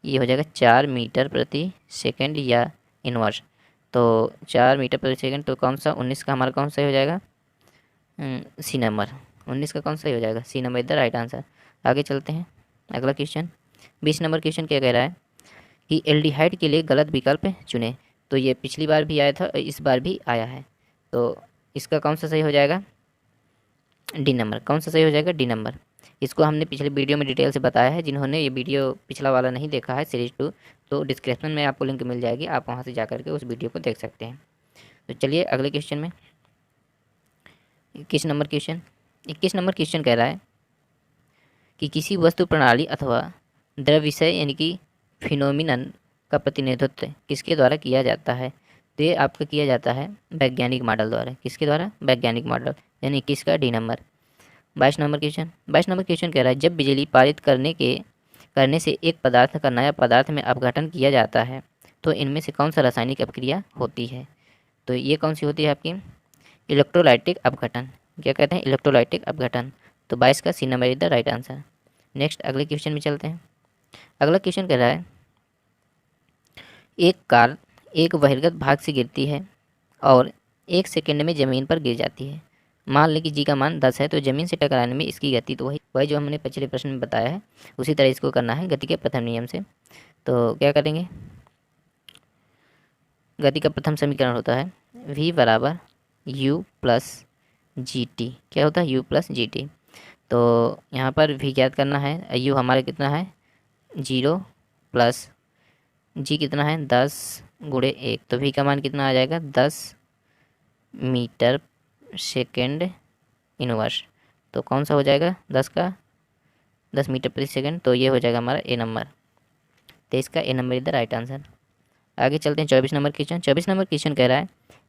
ये हो जाएगा 4 मीटर प्रति सेकेंड या इनवर्स। तो 4 मीटर प्रति सेकेंड, तो कौन सा 19 का हमारा कौन सा हो जाएगा, सी नंबर। 19 का कौन सा हो जाएगा, C number is the right answer. आगे चलते हैं अगला क्वेश्चन। 20 नंबर क्वेश्चन क्या कह रहा है कि एल्डिहाइड के लिए गलत विकल्प चुनें। तो ये पिछली बार भी आया था और इस बार भी आया है। तो इसका कौन सा सही हो जाएगा? D number. कौन सा सही हो जाएगा? D number. इसको हमने पिछले वीडियो में डिटेल से बताया है। जिन्होंने ये वीडियो पिछला वाला नहीं देखा है सीरीज 2, तो डिस्क्रिप्शन में आपको लिंक मिल जाएगी, आप वहाँ से जा करके उस वीडियो को देख सकते हैं। तो चलिए अगले क्वेश्चन में। 21 नंबर क्वेश्चन। 21 नंबर क्वेश्चन कह रहा है कि किसी वस्तु प्रणाली अथवा द्रव्य विषय यानी कि फिनोमिनन का प्रतिनिधित्व किसके द्वारा किया जाता है? तो ये आपका किया जाता है वैज्ञानिक मॉडल द्वारा। किसके द्वारा? वैज्ञानिक मॉडल, यानी किसका? D number. 22 number question. 22 number question कह रहा है जब बिजली पारित करने से एक पदार्थ का नया पदार्थ में अपघटन किया जाता है तो इनमें से कौन सा रासायनिक अभिक्रिया होती है? तो ये कौन सी होती है आपकी? इलेक्ट्रोलाइटिक अपघटन। क्या कहते हैं? इलेक्ट्रोलाइटिक अपघटन। तो 22 का C number is the right answer. Next अगले क्वेश्चन में चलते हैं। अगला क्वेश्चन कह रहा है एक कार एक बहिर्गत भाग से गिरती है और 1 सेकंड में ज़मीन पर गिर जाती है। मान लें कि जी का मान 10 है, तो ज़मीन से टकराने में इसकी गति, तो वही जो हमने पिछले प्रश्न में बताया है उसी तरह इसको करना है गति के प्रथम नियम से। तो क्या करेंगे? गति का प्रथम समीकरण होता है v बराबर u प्लस जी टी। क्या होता है? u plus G T. तो यहाँ पर v ज्ञात करना है। u हमारा कितना है? 0 प्लस जी कितना है? 10 गुणे 1। तो v का मान कितना आ जाएगा? 10 मीटर सेकेंड इनवर्स। तो कौन सा हो जाएगा? 10 मीटर प्रति सेकेंड। तो ये हो जाएगा हमारा ए नंबर। तो इसका A number is the right answer. आगे चलते हैं 24 नंबर क्वेश्चन। 24 नंबर क्वेश्चन कह रहा है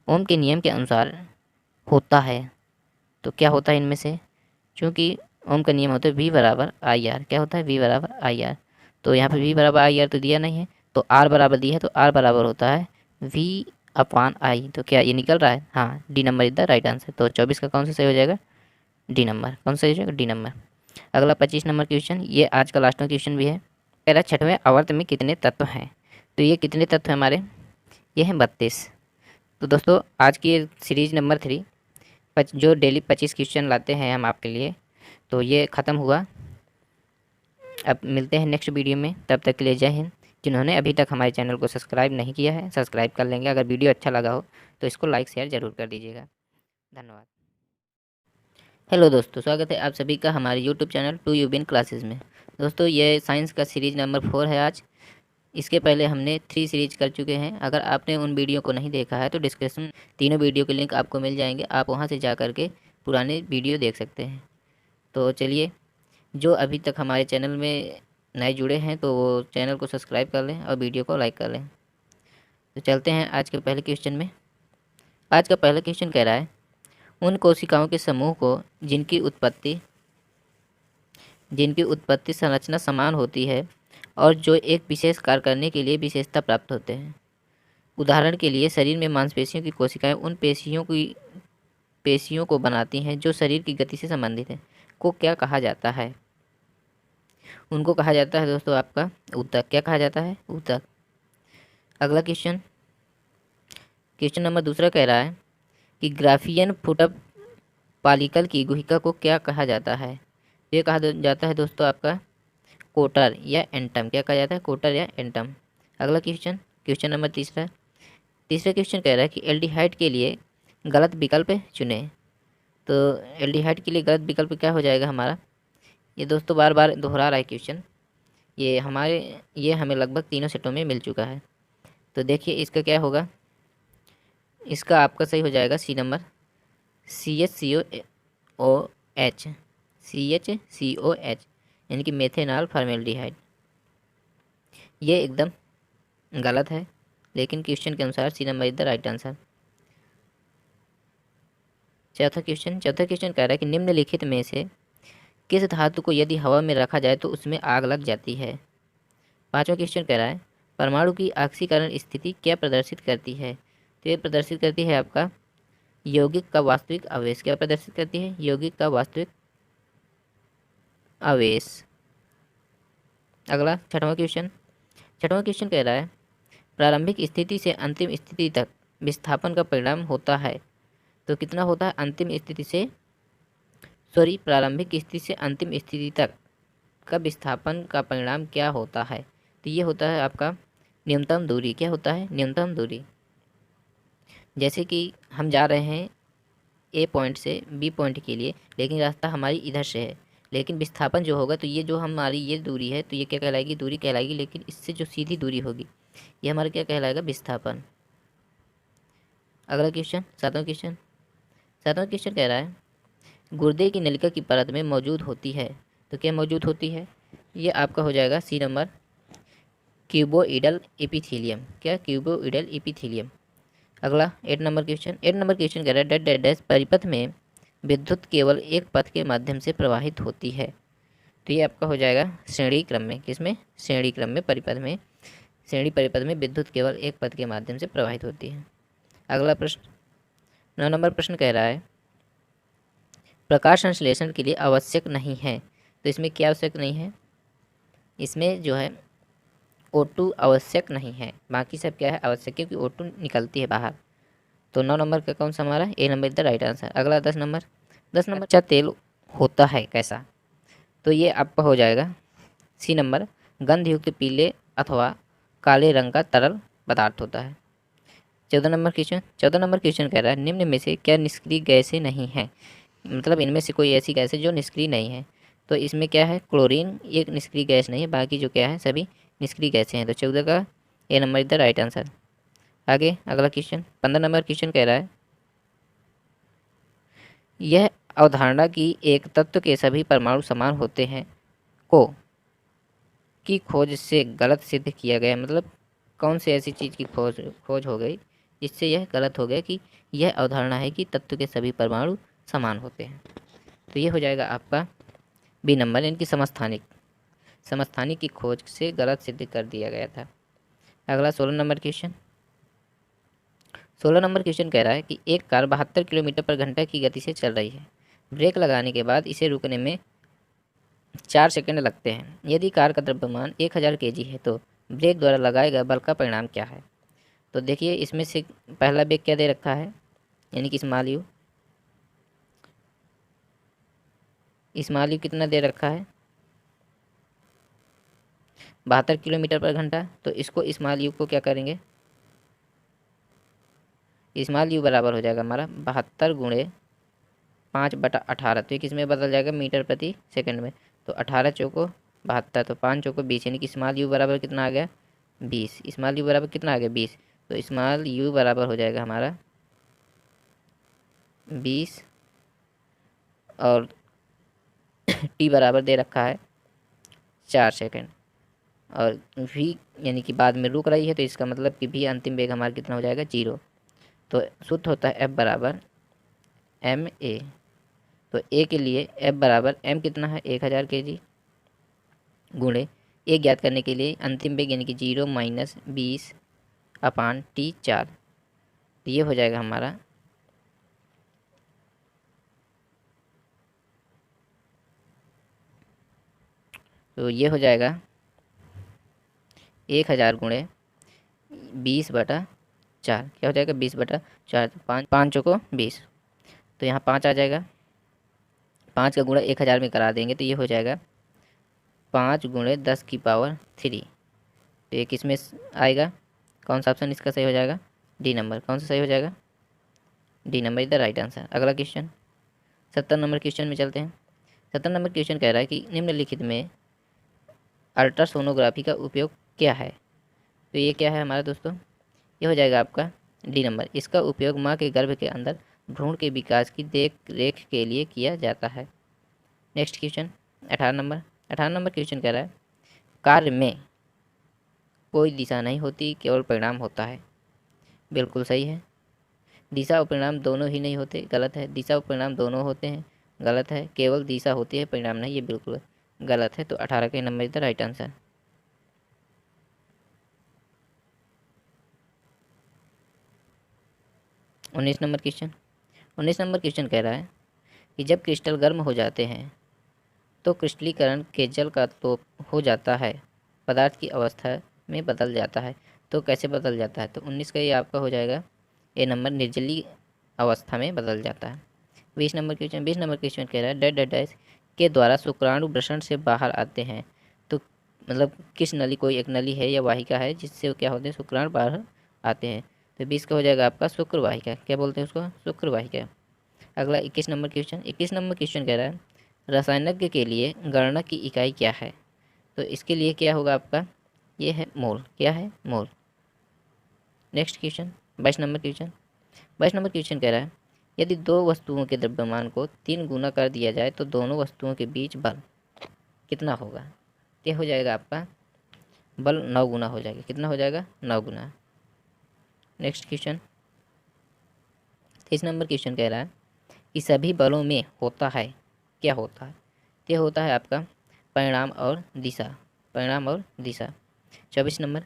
ओम के नियम के अनुसार होता है। तो क्या होता है इनमें से? चूँकि ओम का नियम होता है वी बराबर आई आर। क्या होता है? वी बराबर आई आर। तो यहाँ पे वी बराबर आई आर तो दिया नहीं है, तो आर बराबर दिया है, तो आर बराबर होता है वी अपॉन आई। तो क्या ये निकल रहा है? हाँ, D number is the right answer. तो 24 का कौन सा सही हो जाएगा? D number. कौन सा हो जाएगा? D number. अगला 25 नंबर क्वेश्चन, ये आज का लास्ट में क्वेश्चन भी है। पहला 6वें आवर्त में कितने तत्व हैं? तो ये कितने तत्व हैं हमारे? ये हैं 32। तो दोस्तों आज की सीरीज नंबर 3 जो डेली 25 क्वेश्चन लाते हैं हम आपके लिए, तो ये ख़त्म हुआ। अब मिलते हैं नेक्स्ट वीडियो में, तब तक के लिए जय हिंद। जिन्होंने अभी तक हमारे चैनल को सब्सक्राइब नहीं किया है, सब्सक्राइब कर लेंगे। अगर वीडियो अच्छा लगा हो तो इसको लाइक शेयर ज़रूर कर दीजिएगा। धन्यवाद। हेलो दोस्तों, स्वागत है आप सभी का हमारे यूट्यूब चैनल टू यू बिन क्लासेस में। दोस्तों ये साइंस का सीरीज़ नंबर 4 है आज। इसके पहले हमने 3 सीरीज कर चुके हैं। अगर आपने उन वीडियो को नहीं देखा है तो डिस्क्रिप्शन तीनों वीडियो के लिंक आपको मिल जाएंगे, आप वहां से जा कर के पुराने वीडियो देख सकते हैं। तो चलिए, जो अभी तक हमारे चैनल में नए जुड़े हैं तो वो चैनल को सब्सक्राइब कर लें और वीडियो को लाइक कर लें। तो चलते हैं आज के पहले क्वेश्चन में। आज का पहला क्वेश्चन कह रहा है उन कोशिकाओं के समूह को जिनकी उत्पत्ति संरचना समान होती है और जो एक विशेष कार्य करने के लिए विशेषता प्राप्त होते हैं। उदाहरण के लिए शरीर में मांसपेशियों की कोशिकाएं उन पेशियों को बनाती हैं जो शरीर की गति से संबंधित हैं, को क्या कहा जाता है? उनको कहा जाता है दोस्तों आपका ऊतक। क्या कहा जाता है? ऊतक। अगला क्वेश्चन नंबर 2 कह रहा है कि ग्राफियन फुटअप पालिकल की गुहिका को क्या कहा जाता है? ये कहा जाता है दोस्तों आपका कोटर या एंटम। क्या कहा जाता है? कोटर या एंटम। अगला क्वेश्चन नंबर 3 क्वेश्चन कह रहा है कि एल्डिहाइड के लिए गलत विकल्प चुने। तो एल्डिहाइड के लिए गलत विकल्प क्या हो जाएगा हमारा? ये दोस्तों बार बार दोहरा रहा है क्वेश्चन। ये हमें लगभग तीनों सेटों में मिल चुका है। तो देखिए इसका क्या होगा। इसका आपका सही हो जाएगा सी नंबर, CHCOOH। CHCOH यानी कि मेथेनॉल फॉर्मेल्डिहाइड। ये एकदम गलत है, लेकिन क्वेश्चन के अनुसार C number is the right answer. चौथा क्वेश्चन कह रहा है कि निम्नलिखित में से किस धातु को यदि हवा में रखा जाए तो उसमें आग लग जाती है? 5वां क्वेश्चन कह रहा है परमाणु की ऑक्सीकरण स्थिति क्या प्रदर्शित करती है? तो ये प्रदर्शित करती है आपका यौगिक का वास्तविक आवेश। क्या प्रदर्शित करती है? यौगिक का वास्तविक आवेश। अगला 6वां क्वेश्चन कह रहा है प्रारंभिक स्थिति से अंतिम स्थिति तक विस्थापन का परिणाम होता है। तो कितना होता है प्रारंभिक स्थिति से अंतिम स्थिति तक का विस्थापन का परिणाम क्या होता है? तो ये होता है आपका न्यूनतम दूरी। क्या होता है? न्यूनतम दूरी। जैसे कि हम जा रहे हैं ए पॉइंट से बी पॉइंट के लिए, लेकिन रास्ता हमारी इधर से है, लेकिन विस्थापन जो होगा तो ये जो हमारी ये दूरी है तो ये क्या कहलाएगी, दूरी कहलाएगी, लेकिन इससे जो सीधी दूरी होगी ये हमारा क्या कहलाएगा, विस्थापन। अगला क्वेश्चन, सातवां क्वेश्चन कह रहा है गुर्दे की नलिका की परत में मौजूद होती है, तो क्या मौजूद होती है, ये आपका हो जाएगा सी नंबर, क्यूबोइडल एपिथेलियम। क्या, क्यूबोइडल एपिथेलियम। अगला 8 नंबर क्वेश्चन कह रहा है डेड डेड डैश परिपथ में विद्युत केवल एक पथ के माध्यम से प्रवाहित होती है, तो ये आपका हो जाएगा श्रेणी क्रम में, किसमें, श्रेणी क्रम में, श्रेणी परिपथ में विद्युत केवल एक पथ के माध्यम से प्रवाहित होती है। अगला प्रश्न, 9 नंबर प्रश्न कह रहा है प्रकाश संश्लेषण के लिए आवश्यक नहीं है, तो इसमें क्या आवश्यक नहीं है, इसमें जो है O2 आवश्यक नहीं है, बाकी सब क्या है आवश्यक, क्योंकि O2 निकलती है बाहर। तो 9 नंबर का कौन सा हमारा, A number is the right answer. अगला 10 नंबर, कच्चा तेल होता है कैसा, तो ये आपका हो जाएगा सी नंबर, गंधयुक्त पीले अथवा काले रंग का तरल पदार्थ होता है। 14 नंबर क्वेश्चन कह रहा है निम्न में से क्या निष्क्रिय गैसें नहीं है, मतलब इनमें से कोई ऐसी गैस है जो निष्क्रिय नहीं है, तो इसमें क्या है, क्लोरीन एक निष्क्रिय गैस नहीं है, बाकी जो क्या है सभी निष्क्रिय गैसें हैं, तो 14 का A number is the right answer. आगे अगला क्वेश्चन, 15 नंबर क्वेश्चन कह रहा है यह अवधारणा कि एक तत्व के सभी परमाणु समान होते हैं को की खोज से गलत सिद्ध किया गया, मतलब कौन सी ऐसी चीज़ की खोज हो गई जिससे यह गलत हो गया कि यह अवधारणा है कि तत्व के सभी परमाणु समान होते हैं, तो ये हो जाएगा आपका बी नंबर, इनकी समस्थानिक की खोज से गलत सिद्ध कर दिया गया था। अगला 16 नंबर क्वेश्चन कह रहा है कि एक कार 72 किलोमीटर पर घंटा की गति से चल रही है, ब्रेक लगाने के बाद इसे रुकने में 4 सेकंड लगते हैं, यदि कार का द्रव्यमान 1000 kg है तो ब्रेक द्वारा लगाए गए बल का परिणाम क्या है। तो देखिए इसमें से पहला ब्रेक क्या दे रखा है, यानी कि स्मॉल यू कितना दे रखा है, 72 किलोमीटर पर घंटा, तो इसको स्मॉल यू को क्या करेंगे, स्मॉल यू बराबर हो जाएगा हमारा 72 गुणे 5/18, तो ये किस में बदल जाएगा, मीटर प्रति सेकंड में, तो 18 चौको 72, तो 5 चौको 20, यानी कि स्मॉल यू बराबर कितना आ गया 20, स्मॉल यू बराबर कितना आ गया 20, तो स्मॉल यू बराबर हो जाएगा हमारा 20 और टी बराबर दे रखा है 4 सेकंड, और वी यानी कि बाद में रुक रही है, तो इसका मतलब कि भी अंतिम वेग हमारा कितना हो जाएगा 0, तो सूत्र होता है एफ बराबर एम ए, तो ए के लिए एफ बराबर एम कितना है 1000 kg गुणे ए ज्ञात करने के लिए अंतिम वेग यानी कि 0 - 20/T4, तो ये हो जाएगा हमारा तो ये हो जाएगा 1000 गुणे 20/4, क्या हो जाएगा 20/4, तो 5 चौको 20, तो यहाँ 5 आ जाएगा, 5 का गुणा 1000 में करा देंगे तो ये हो जाएगा 5 गुणे 10⁻3, तो ये किस में आएगा, कौन सा ऑप्शन इसका सही हो जाएगा, डी नंबर, कौन सा सही हो जाएगा, D number is the right answer. अगला क्वेश्चन 17 नंबर क्वेश्चन में चलते हैं। 17 नंबर क्वेश्चन कह रहा है कि निम्नलिखित में अल्ट्रासोनोग्राफी का उपयोग क्या है, तो ये क्या है हमारा दोस्तों, ये हो जाएगा आपका डी नंबर, इसका उपयोग माँ के गर्भ के अंदर भ्रूण के विकास की देख रेख के लिए किया जाता है। नेक्स्ट क्वेश्चन 18 नंबर क्वेश्चन कह रहा है कार्य में कोई दिशा नहीं होती, केवल परिणाम होता है, बिल्कुल सही है। दिशा और परिणाम दोनों ही नहीं होते, गलत है। दिशा और परिणाम दोनों होते हैं, गलत है। केवल दिशा होती है, परिणाम नहीं, ये बिल्कुल गलत है। तो 18 के number is the right answer. 19 number question कह रहा है कि जब क्रिस्टल गर्म हो जाते हैं तो क्रिस्टलीकरण के जल का तो हो जाता है, पदार्थ की अवस्था में बदल जाता है। तो कैसे बदल जाता है, तो 19 का ये आपका हो जाएगा ए नंबर, निर्जलीय अवस्था में बदल जाता है। 20 नंबर क्वेश्चन कह रहा है डेड डैश के द्वारा शुक्राणु वृषण से बाहर आते हैं, तो मतलब किस नली, कोई एक नली है या वाहिका है जिससे क्या होते हैं, शुक्राणु बाहर आते हैं। तो 20 का हो जाएगा आपका शुक्र वाहिका। क्या बोलते हैं उसको? शुक्र वाहिका। अगला 21 नंबर क्वेश्चन। 21 नंबर क्वेश्चन कह रहा है रसायनज्ञ के लिए गणना की इकाई क्या है? तो इसके लिए क्या होगा आपका? ये है मोल। क्या है? Mole. Next question 22 number question. 22 number question कह रहा है यदि दो वस्तुओं के द्रव्यमान को 3 गुना कर दिया जाए तो दोनों वस्तुओं के बीच बल कितना होगा? ये हो जाएगा आपका बल 9 गुना हो जाएगा। कितना हो जाएगा? 9 गुना। नेक्स्ट क्वेश्चन 23 नंबर क्वेश्चन कह रहा है कि सभी बलों में होता है, क्या होता है? ये होता है आपका परिणाम और दिशा। परिणाम और दिशा। 24 नंबर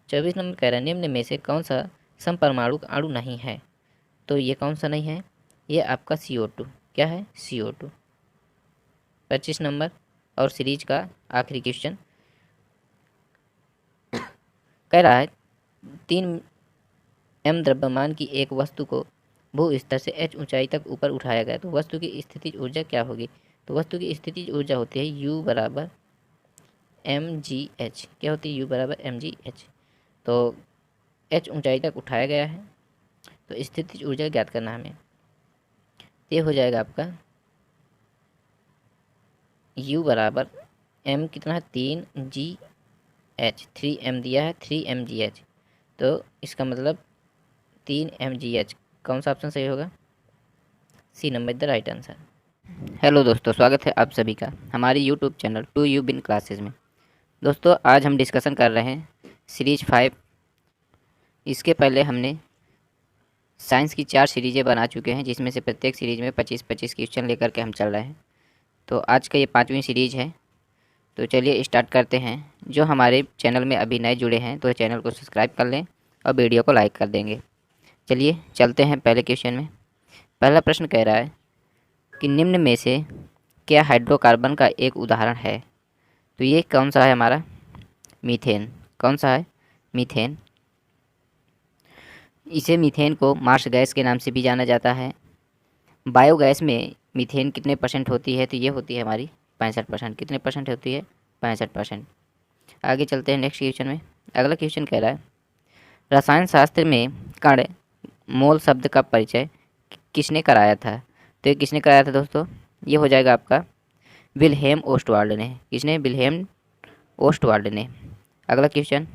कह रहा है निम्न में से कौन सा समपरमाणु अणु नहीं है? तो ये कौन सा नहीं है? ये आपका CO2। क्या है? CO2। 25 नंबर और सीरीज का आखिरी क्वेश्चन कह रहा है 3 m द्रव्यमान की एक वस्तु को भू स्तर से h ऊंचाई तक ऊपर उठाया गया तो वस्तु की स्थितिज ऊर्जा क्या होगी? तो वस्तु की स्थितिज ऊर्जा होती है U बराबर mgh। क्या होती है? U बराबर mgh। तो h ऊंचाई तक उठाया गया है तो स्थितिज ऊर्जा ज्ञात करना हमें। ये हो जाएगा आपका U बराबर m कितना है? 3gh। 3m दिया है 3mgh। तो इसका मतलब 3mgh। कौन सा ऑप्शन सही होगा? C number the right answer. Hello दोस्तों, स्वागत है आप सभी का हमारी यूट्यूब चैनल टू यू बिन क्लासेस में। दोस्तों आज हम डिस्कशन कर रहे हैं सीरीज 5। इसके पहले हमने साइंस की 4 सीरीज़ें बना चुके हैं जिसमें से प्रत्येक सीरीज़ में 25-25 क्वेश्चन लेकर के हम चल रहे हैं। तो आज का ये 5वीं सीरीज़ है। तो चलिए स्टार्ट करते हैं। जो हमारे चैनल में अभी नए जुड़े हैं तो चैनल को सब्सक्राइब कर लें और वीडियो को लाइक कर देंगे। चलिए चलते हैं पहले क्वेश्चन में। पहला प्रश्न कह रहा है कि निम्न में से क्या हाइड्रोकार्बन का एक उदाहरण है? तो ये कौन सा है हमारा? मीथेन। कौन सा है? मीथेन। इसे मीथेन को मार्स गैस के नाम से भी जाना जाता है। बायोगैस में मीथेन कितने % होती है? तो ये होती है हमारी 65%। कितने % होती है? 65%। आगे चलते हैं नेक्स्ट क्वेश्चन में। अगला क्वेश्चन कह रहा है रसायन शास्त्र में कण मोल शब्द का परिचय किसने कराया था? तो ये किसने कराया था दोस्तों? ये हो जाएगा आपका विल्हेम ओस्टवाल्ड ने। किसने? विल्हेम ओस्टवाल्ड ने। अगला क्वेश्चन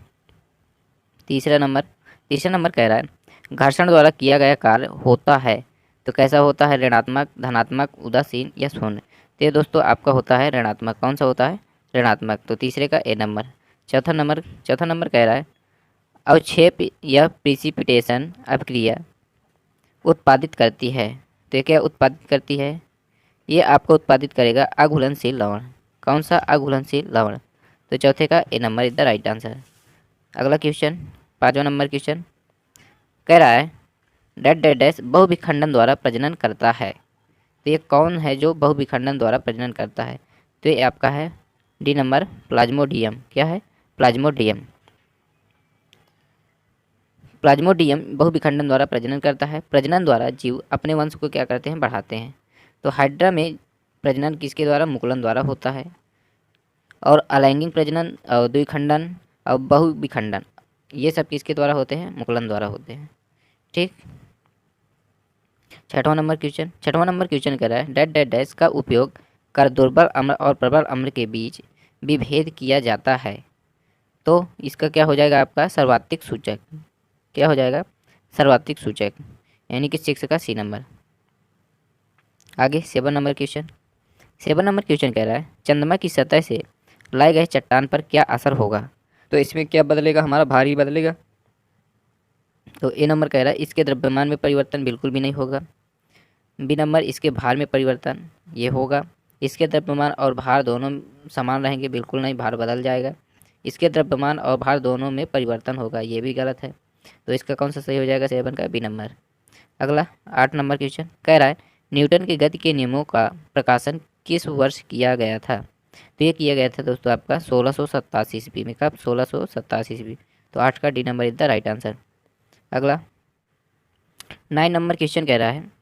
तीसरा नंबर कह रहा है घर्षण द्वारा किया गया कार्य होता है तो कैसा होता है? ऋणात्मक, धनात्मक, उदासीन या शून्य? तो ये दोस्तों आपका होता है ऋणात्मक। कौन सा होता है? ऋणात्मक। तो तीसरे का ए नंबर। चौथा नंबर कह रहा है अवक्षेप या प्रिसिपिटेशन अभिक्रिया उत्पादित करती है। तो ये क्या उत्पादित करती है? ये आपको उत्पादित करेगा अघुलनशील लवण। कौन सा? अघुलनशील लवण। तो चौथे का A number is the right answer. अगला क्वेश्चन 5वां नंबर क्वेश्चन कह रहा है डैट डैट डैश बहुविखंडन द्वारा प्रजनन करता है। तो ये कौन है जो बहुविखंडन द्वारा प्रजनन करता है? तो ये आपका है डी नंबर प्लाज्मोडियम। क्या है? प्लाज्मोडियम। प्लाज्मोडियम बहुविखंडन द्वारा प्रजनन करता है। प्रजनन द्वारा जीव अपने वंश को क्या करते हैं? बढ़ाते हैं। तो हाइड्रा में प्रजनन किसके द्वारा? मुकुलन द्वारा होता है। और अलैंगिक प्रजनन और द्विखंडन और बहुविखंडन ये सब किसके द्वारा होते हैं? मुकुलन द्वारा होते हैं। ठीक। 6वां नंबर क्वेश्चन कर रहा है डैट डैट डैश का उपयोग कर दुर्बल अम्ल और प्रबल अम्ल के बीच विभेद किया जाता है। तो इसका क्या हो जाएगा? आपका सर्वात्मक सूचक। क्या हो जाएगा? सर्वात्मक सूचक, यानी कि 6 का सी नंबर। आगे 7 नंबर क्वेश्चन कह रहा है चंद्रमा की सतह से लाए गए चट्टान पर क्या असर होगा? तो इसमें क्या बदलेगा? हमारा भार ही बदलेगा। तो ए नंबर कह रहा है इसके द्रव्यमान में परिवर्तन बिल्कुल भी नहीं होगा। बी नंबर इसके भार में परिवर्तन ये होगा। इसके द्रव्यमान और भार दोनों समान रहेंगे, बिल्कुल नहीं, भार बदल जाएगा। इसके द्रव्यमान और भार दोनों में परिवर्तन होगा, ये भी गलत है। तो इसका कौन सा सही हो जाएगा? 7 का बी नंबर। अगला 8 नंबर क्वेश्चन कह रहा है न्यूटन के गति के नियमों का प्रकाशन किस वर्ष किया गया था? तो ये किया गया था दोस्तों आपका 1687 ईस्वी में। कब? 1687 ईस्वी। तो 8 का D number is the right answer. अगला 9 नंबर क्वेश्चन कह रहा है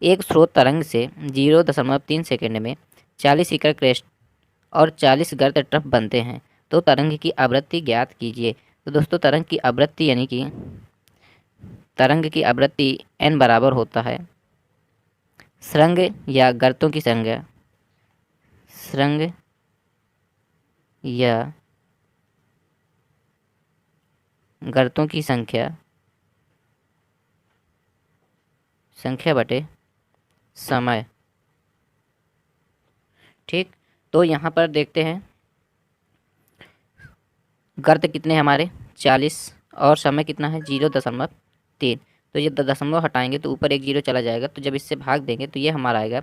एक स्रोत तरंग से 0.3 सेकेंड में 40 इकर क्रेस्ट और 40 गर्त ट्रफ बनते हैं तो तरंग की आवृत्ति ज्ञात कीजिए। तो दोस्तों तरंग की आवृत्ति यानी कि तरंग की आवृत्ति n बराबर होता है सुरंग या गर्तों की संख्या, सुरंग या गर्तों की संख्या बटे समय। ठीक, तो यहाँ पर देखते हैं गर्त कितने हमारे 40 और समय कितना है 0.3। तो ये दशमलव हटाएंगे तो ऊपर एक जीरो चला जाएगा, तो जब इससे भाग देंगे तो ये हमारा आएगा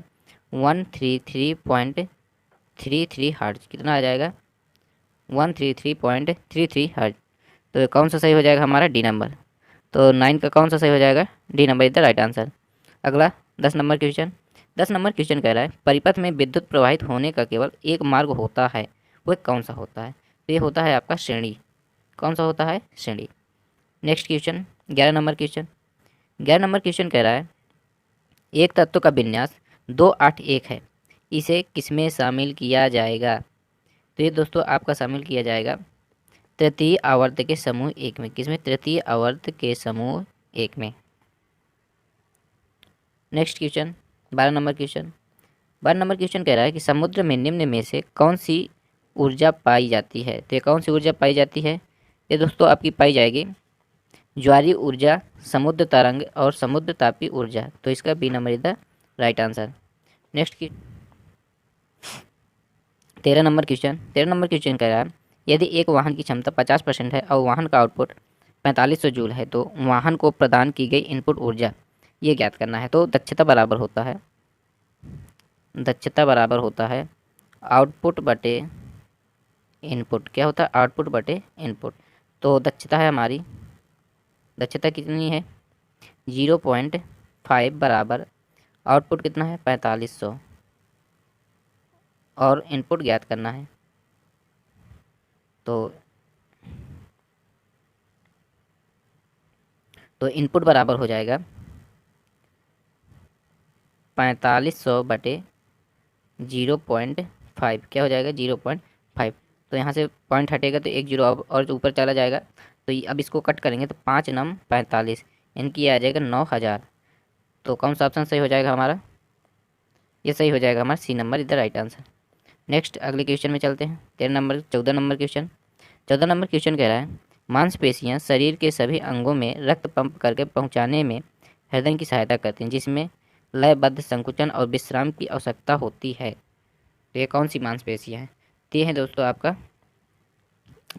133.33 हर्ट्ज। कितना आ जाएगा 133.33 हर्ट्ज। तो कौन सा सही हो जाएगा हमारा डी नंबर। तो 9 का कौन सा सही हो जाएगा D number is the right answer. अगला 10 नंबर क्वेश्चन। 10 नंबर क्वेश्चन कह रहा है परिपथ में विद्युत प्रवाहित होने का केवल एक मार्ग होता है, वह कौन सा होता है। तो ये होता है आपका श्रेणी। कौन सा होता है श्रेणी। Next question 11 number question. 11 number question कह रहा है एक तत्व का विन्यास 281 है, इसे किसमें शामिल किया जाएगा। तो ये दोस्तों आपका शामिल किया जाएगा तृतीय आवर्त के समूह एक में। किसमें तृतीय आवर्त के समूह एक में। Next question 12 number question. 12 number question कह रहा है कि समुद्र में निम्न में से कौन सी ऊर्जा पाई जाती है। तो ये कौन सी ऊर्जा पाई जाती है। ये दोस्तों आपकी पाई जाएगी ज्वारीय ऊर्जा, समुद्र तरंग और समुद्र तापीय ऊर्जा। तो इसका B number is the right answer. Next की 13 नंबर क्वेश्चन। 13 नंबर क्वेश्चन कह रहा है यदि एक वाहन की क्षमता 50% है और वाहन का आउटपुट 4500 जूल है तो वाहन को प्रदान की गई इनपुट ऊर्जा ये ज्ञात करना है। तो दक्षता बराबर होता है आउटपुट बटे इनपुट। क्या होता है आउटपुट बटे इनपुट। तो दक्षता है हमारी, दक्षता कितनी है 0.5 बराबर आउटपुट कितना है 4500 और इनपुट ज्ञात करना है। तो इनपुट बराबर हो जाएगा 4500 बटे 0.5। क्या हो जाएगा 0.5। तो यहाँ से पॉइंट हटेगा तो एक जीरो और ऊपर चला जाएगा। तो अब इसको कट करेंगे तो 5 नम 45 इनकी आ जाएगा 9000। तो कौन सा ऑप्शन सही हो जाएगा हमारा, ये सही हो जाएगा हमारा सी नंबर इधर राइट आंसर। नेक्स्ट अगले क्वेश्चन में चलते हैं 14 नंबर क्वेश्चन। 14 नंबर क्वेश्चन कह रहा है मांसपेशियां शरीर के सभी अंगों में रक्त पंप करके पहुंचाने में हृदय की सहायता करती हैं, जिसमें लयबद्ध संकुचन और विश्राम की आवश्यकता होती है। तो ये कौन सी मांसपेशियां हैं। तो ये है दोस्तों आपका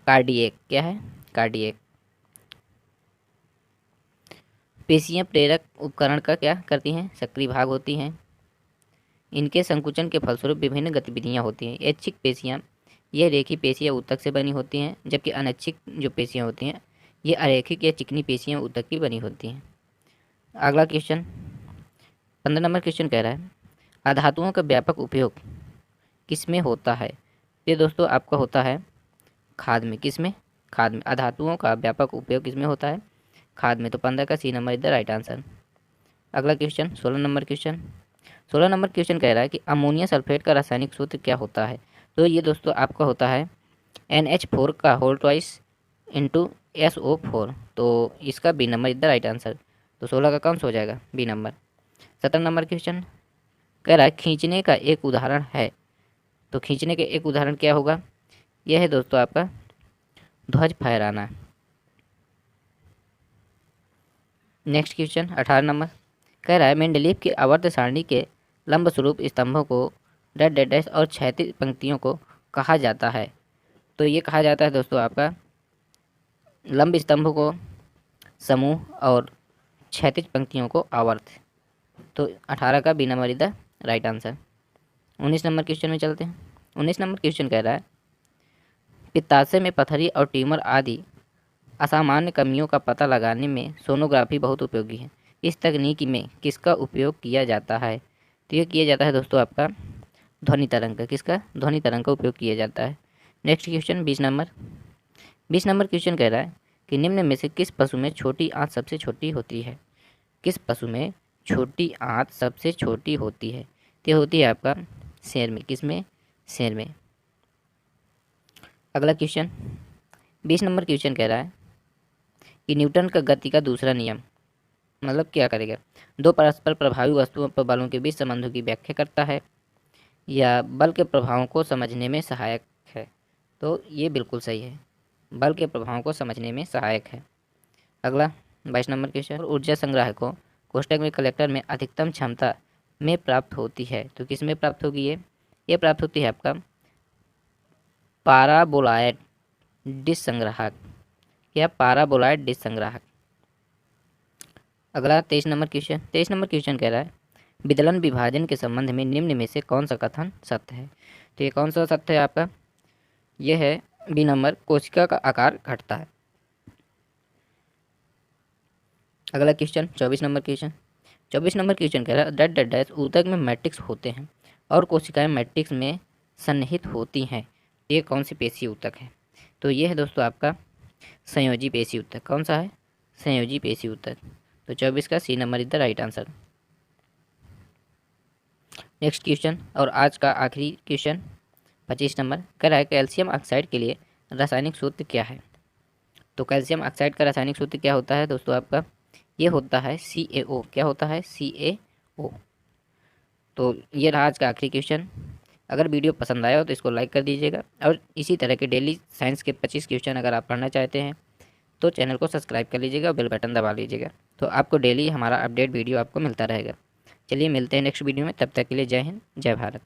कार्डियक। क्या है कार्डियक। पेशियां प्रेरक उपकरण का क्या करती हैं सक्रिय भाग होती हैं। इनके संकुचन के फलस्वरूप विभिन्न गतिविधियां होती हैं। ऐच्छिक पेशियां ये रेखीय पेशियां ऊतक से बनी होती हैं, जबकि अनैच्छिक जो पेशियां होती हैं ये अरेखिक या चिकनी पेशियां ऊतक की बनी होती हैं। अगला क्वेश्चन 15 नंबर क्वेश्चन कह रहा है अधातुओं का व्यापक उपयोग किसमें होता है। ये दोस्तों आपका होता है खाद में। किसमें खाद में। अधातुओं का व्यापक उपयोग किसमें होता है खाद में। तो 15 का C number is the right answer. अगला question 16 number question. 16 number question कह रहा है कि अमोनिया सल्फेट का रासायनिक सूत्र क्या होता है। तो ये दोस्तों आपका होता है NH4 का होल ट्वाइस इंटू SO4। तो इसका B number is the right answer. तो 16 का कौन सा हो जाएगा बी नंबर। 17 नंबर क्वेश्चन कह रहा है खींचने का एक उदाहरण है। तो खींचने के एक उदाहरण क्या होगा, यह है दोस्तों आपका ध्वज फहराना। नेक्स्ट क्वेश्चन 18 नंबर कह रहा है मेंडलीव की आवर्त सारणी के लंब स्वरूप स्तंभों को डैश डैश डैश और क्षैतिज पंक्तियों को कहा जाता है। तो ये कहा जाता है दोस्तों आपका लंब स्तंभों को समूह और क्षैतिज पंक्तियों को आवर्त। तो 18 का B number is the right answer. 19 number question में चलते हैं। 19 नंबर क्वेश्चन कह रहा है पित्ताशय में पथरी और ट्यूमर आदि असामान्य कमियों का पता लगाने में सोनोग्राफी बहुत उपयोगी है। इस तकनीक में किसका उपयोग किया जाता है। तो ये किया जाता है दोस्तों आपका ध्वनि तरंग का। किसका ध्वनि तरंग का उपयोग किया जाता है। Next question 20 number. 20 number question कह रहा है कि निम्न में से किस पशु में छोटी आंत सबसे छोटी होती है। किस पशु में छोटी आंत सबसे छोटी होती है। तो होती है आपका शेर में। किसमें शेर में। अगला क्वेश्चन 20 नंबर क्वेश्चन कह रहा है कि न्यूटन का गति का दूसरा नियम मतलब क्या करेगा, दो परस्पर प्रभावी वस्तुओं पर बलों के बीच संबंधों की व्याख्या करता है, या बल के प्रभावों को समझने में सहायक है। तो ये बिल्कुल सही है, बल के प्रभावों को समझने में सहायक है। अगला 22 नंबर क्वेश्चन, ऊर्जा संग्रह को कोष्टक में कलेक्टर में अधिकतम क्षमता में प्राप्त होती है। तो किस में प्राप्त होगी ये प्राप्त होती है आपका पाराबोलॉयड डिश संग्राहक या पाराबोलॉयड डिश संग्राहक। अगला 23 नंबर क्वेश्चन कह रहा है विदलन विभाजन के संबंध में निम्न में से कौन सा कथन सत्य है। तो ये कौन सा सत्य है आपका, यह है बी नंबर, कोशिका का आकार घटता है। अगला क्वेश्चन 24 नंबर क्वेश्चन कह रहा है डैट डैट डैश ऊतक में मैट्रिक्स होते हैं और कोशिकाएं मैट्रिक्स में सन्निहित होती हैं। ये कौन सी पेशी ऊतक है। तो ये है दोस्तों आपका संयोजी पेशी ऊतक। कौन सा है, संयोजी पेशी ऊतक। तो 24 का C number is the right answer. Next question और आज का आखिरी क्वेश्चन 25 नंबर कह रहा है कैल्शियम ऑक्साइड के लिए रासायनिक सूत्र क्या है। तो कैल्शियम ऑक्साइड का रासायनिक सूत्र क्या होता है दोस्तों आपका, ये होता है CaO। क्या होता है, CaO। तो ये रहा आज का आखिरी क्वेश्चन। अगर वीडियो पसंद आया हो तो इसको लाइक कर दीजिएगा, और इसी तरह के डेली साइंस के 25 क्वेश्चन अगर आप पढ़ना चाहते हैं तो चैनल को सब्सक्राइब कर लीजिएगा, बेल बटन दबा लीजिएगा, तो आपको डेली हमारा अपडेट वीडियो आपको मिलता रहेगा। चलिए मिलते हैं नेक्स्ट वीडियो में, तब तक के लिए जय हिंद, जय भारत।